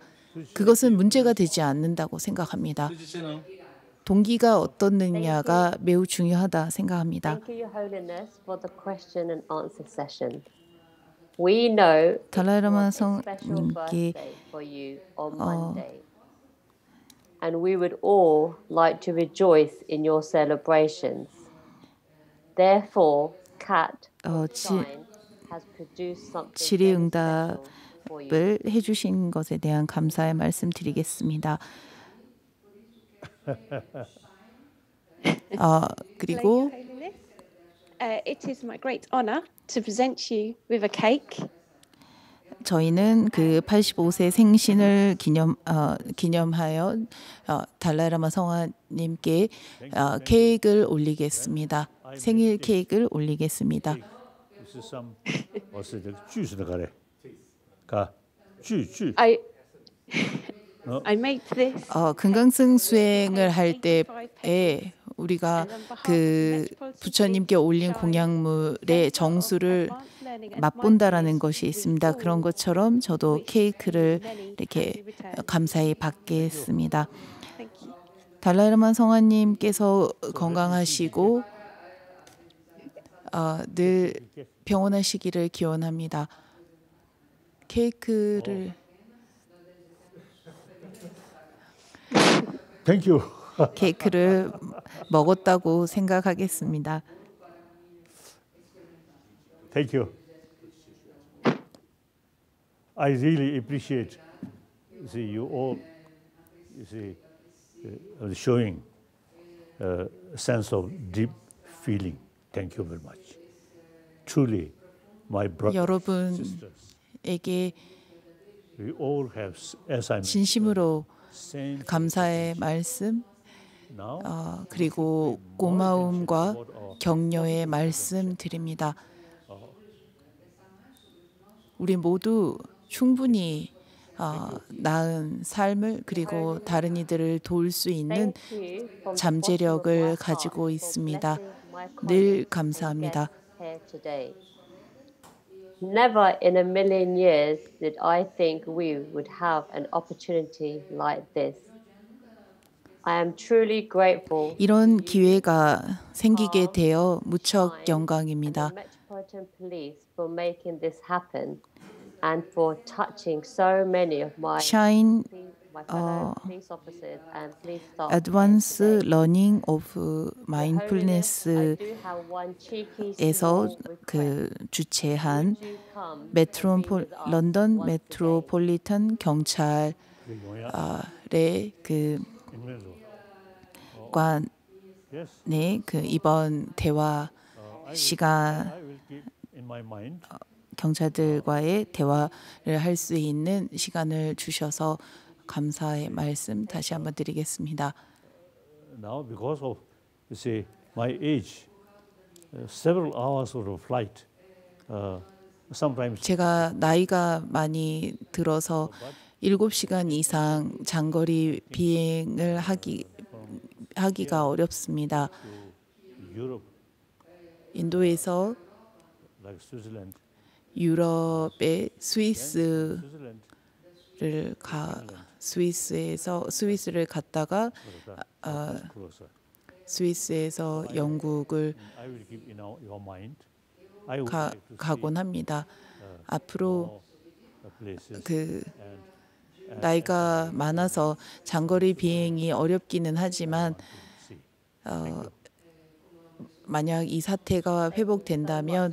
그것은 문제가 되지 않는다고 생각합니다. 동기가 어떻느냐가 매우 중요하다 생각합니다. 달라이라마 성님께 and we would all like to rejoice in your celebrations. Therefore, CAT has produced something 질의응답을 해주신 것에 대한 감사의 말씀드리겠습니다. 그리고 it is my great honor to present you with a cake. 저희는 그 85세 생신을 기념하여 달라이라마 성화님께 케이크를 올리겠습니다. 생일 케이크를 올리겠습니다. I made this. 금강승 수행을 할 때에 우리가 그 부처님께 올린 공양물의 정수를 맛본다라는 것이 있습니다. 그런 것처럼 저도 케이크를 이렇게 감사히 받겠습니다. 달라이라마 성화님께서 건강하시고 늘 평온하시기를 기원합니다. 케이크를 Thank you. 케이크를 먹었다고 생각하겠습니다. Thank you. I really appreciate you all showing a sense of deep feeling. Thank you very much. Truly, my brothers and sisters. 여러분에게 We all have, as I 진심으로 감사의 말씀 그리고 고마움과 격려의 말씀 드립니다. 우리 모두 충분히 나은 삶을 그리고 다른 이들을 도울 수 있는 잠재력을 가지고 있습니다. 늘 감사합니다. Never in a million years did I think we would have an opportunity like this. I am truly grateful. 이런 기회가 생기게 되어 무척 영광입니다. Metropolitan Police for making this happen and for touching so many of my police officers and police staff. Advanced Learning of Mindfulness에서 그 주최한 런던 메트로폴리탄 경찰의 그 관의 그 이번 대화 시간 경찰들과의 대화를 할 수 있는 시간을 주셔서 감사의 말씀 다시 한번 드리겠습니다. Now, because of my age, several hours of flight, sometimes. 제가 나이가 많이 들어서 7시간 이상 장거리 비행을 하기가 어렵습니다. 인도에서 유럽의 스위스를 갔다가 스위스에서 영국을 가곤 합니다. 앞으로 그 나이가 많아서 장거리 비행이 어렵기는 하지만 만약 이 사태가 회복된다면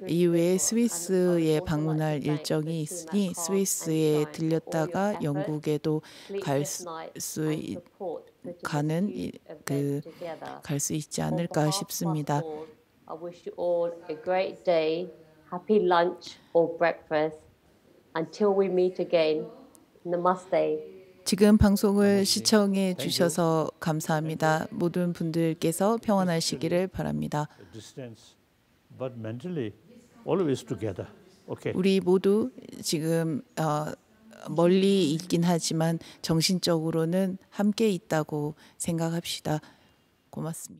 이후에 스위스에 방문할 일정이 있으니 스위스에 들렸다가 영국에도 갈 수 있지 않을까 싶습니다. I wish you all a great day, happy lunch or breakfast. Until we meet again, namaste. 지금 방송을 시청해 주셔서 감사합니다. 모든 분들께서 평안하시기를 바랍니다. 우리 모두 지금 멀리 있긴 하지만 정신적으로는 함께 있다고 생각합시다. 고맙습니다.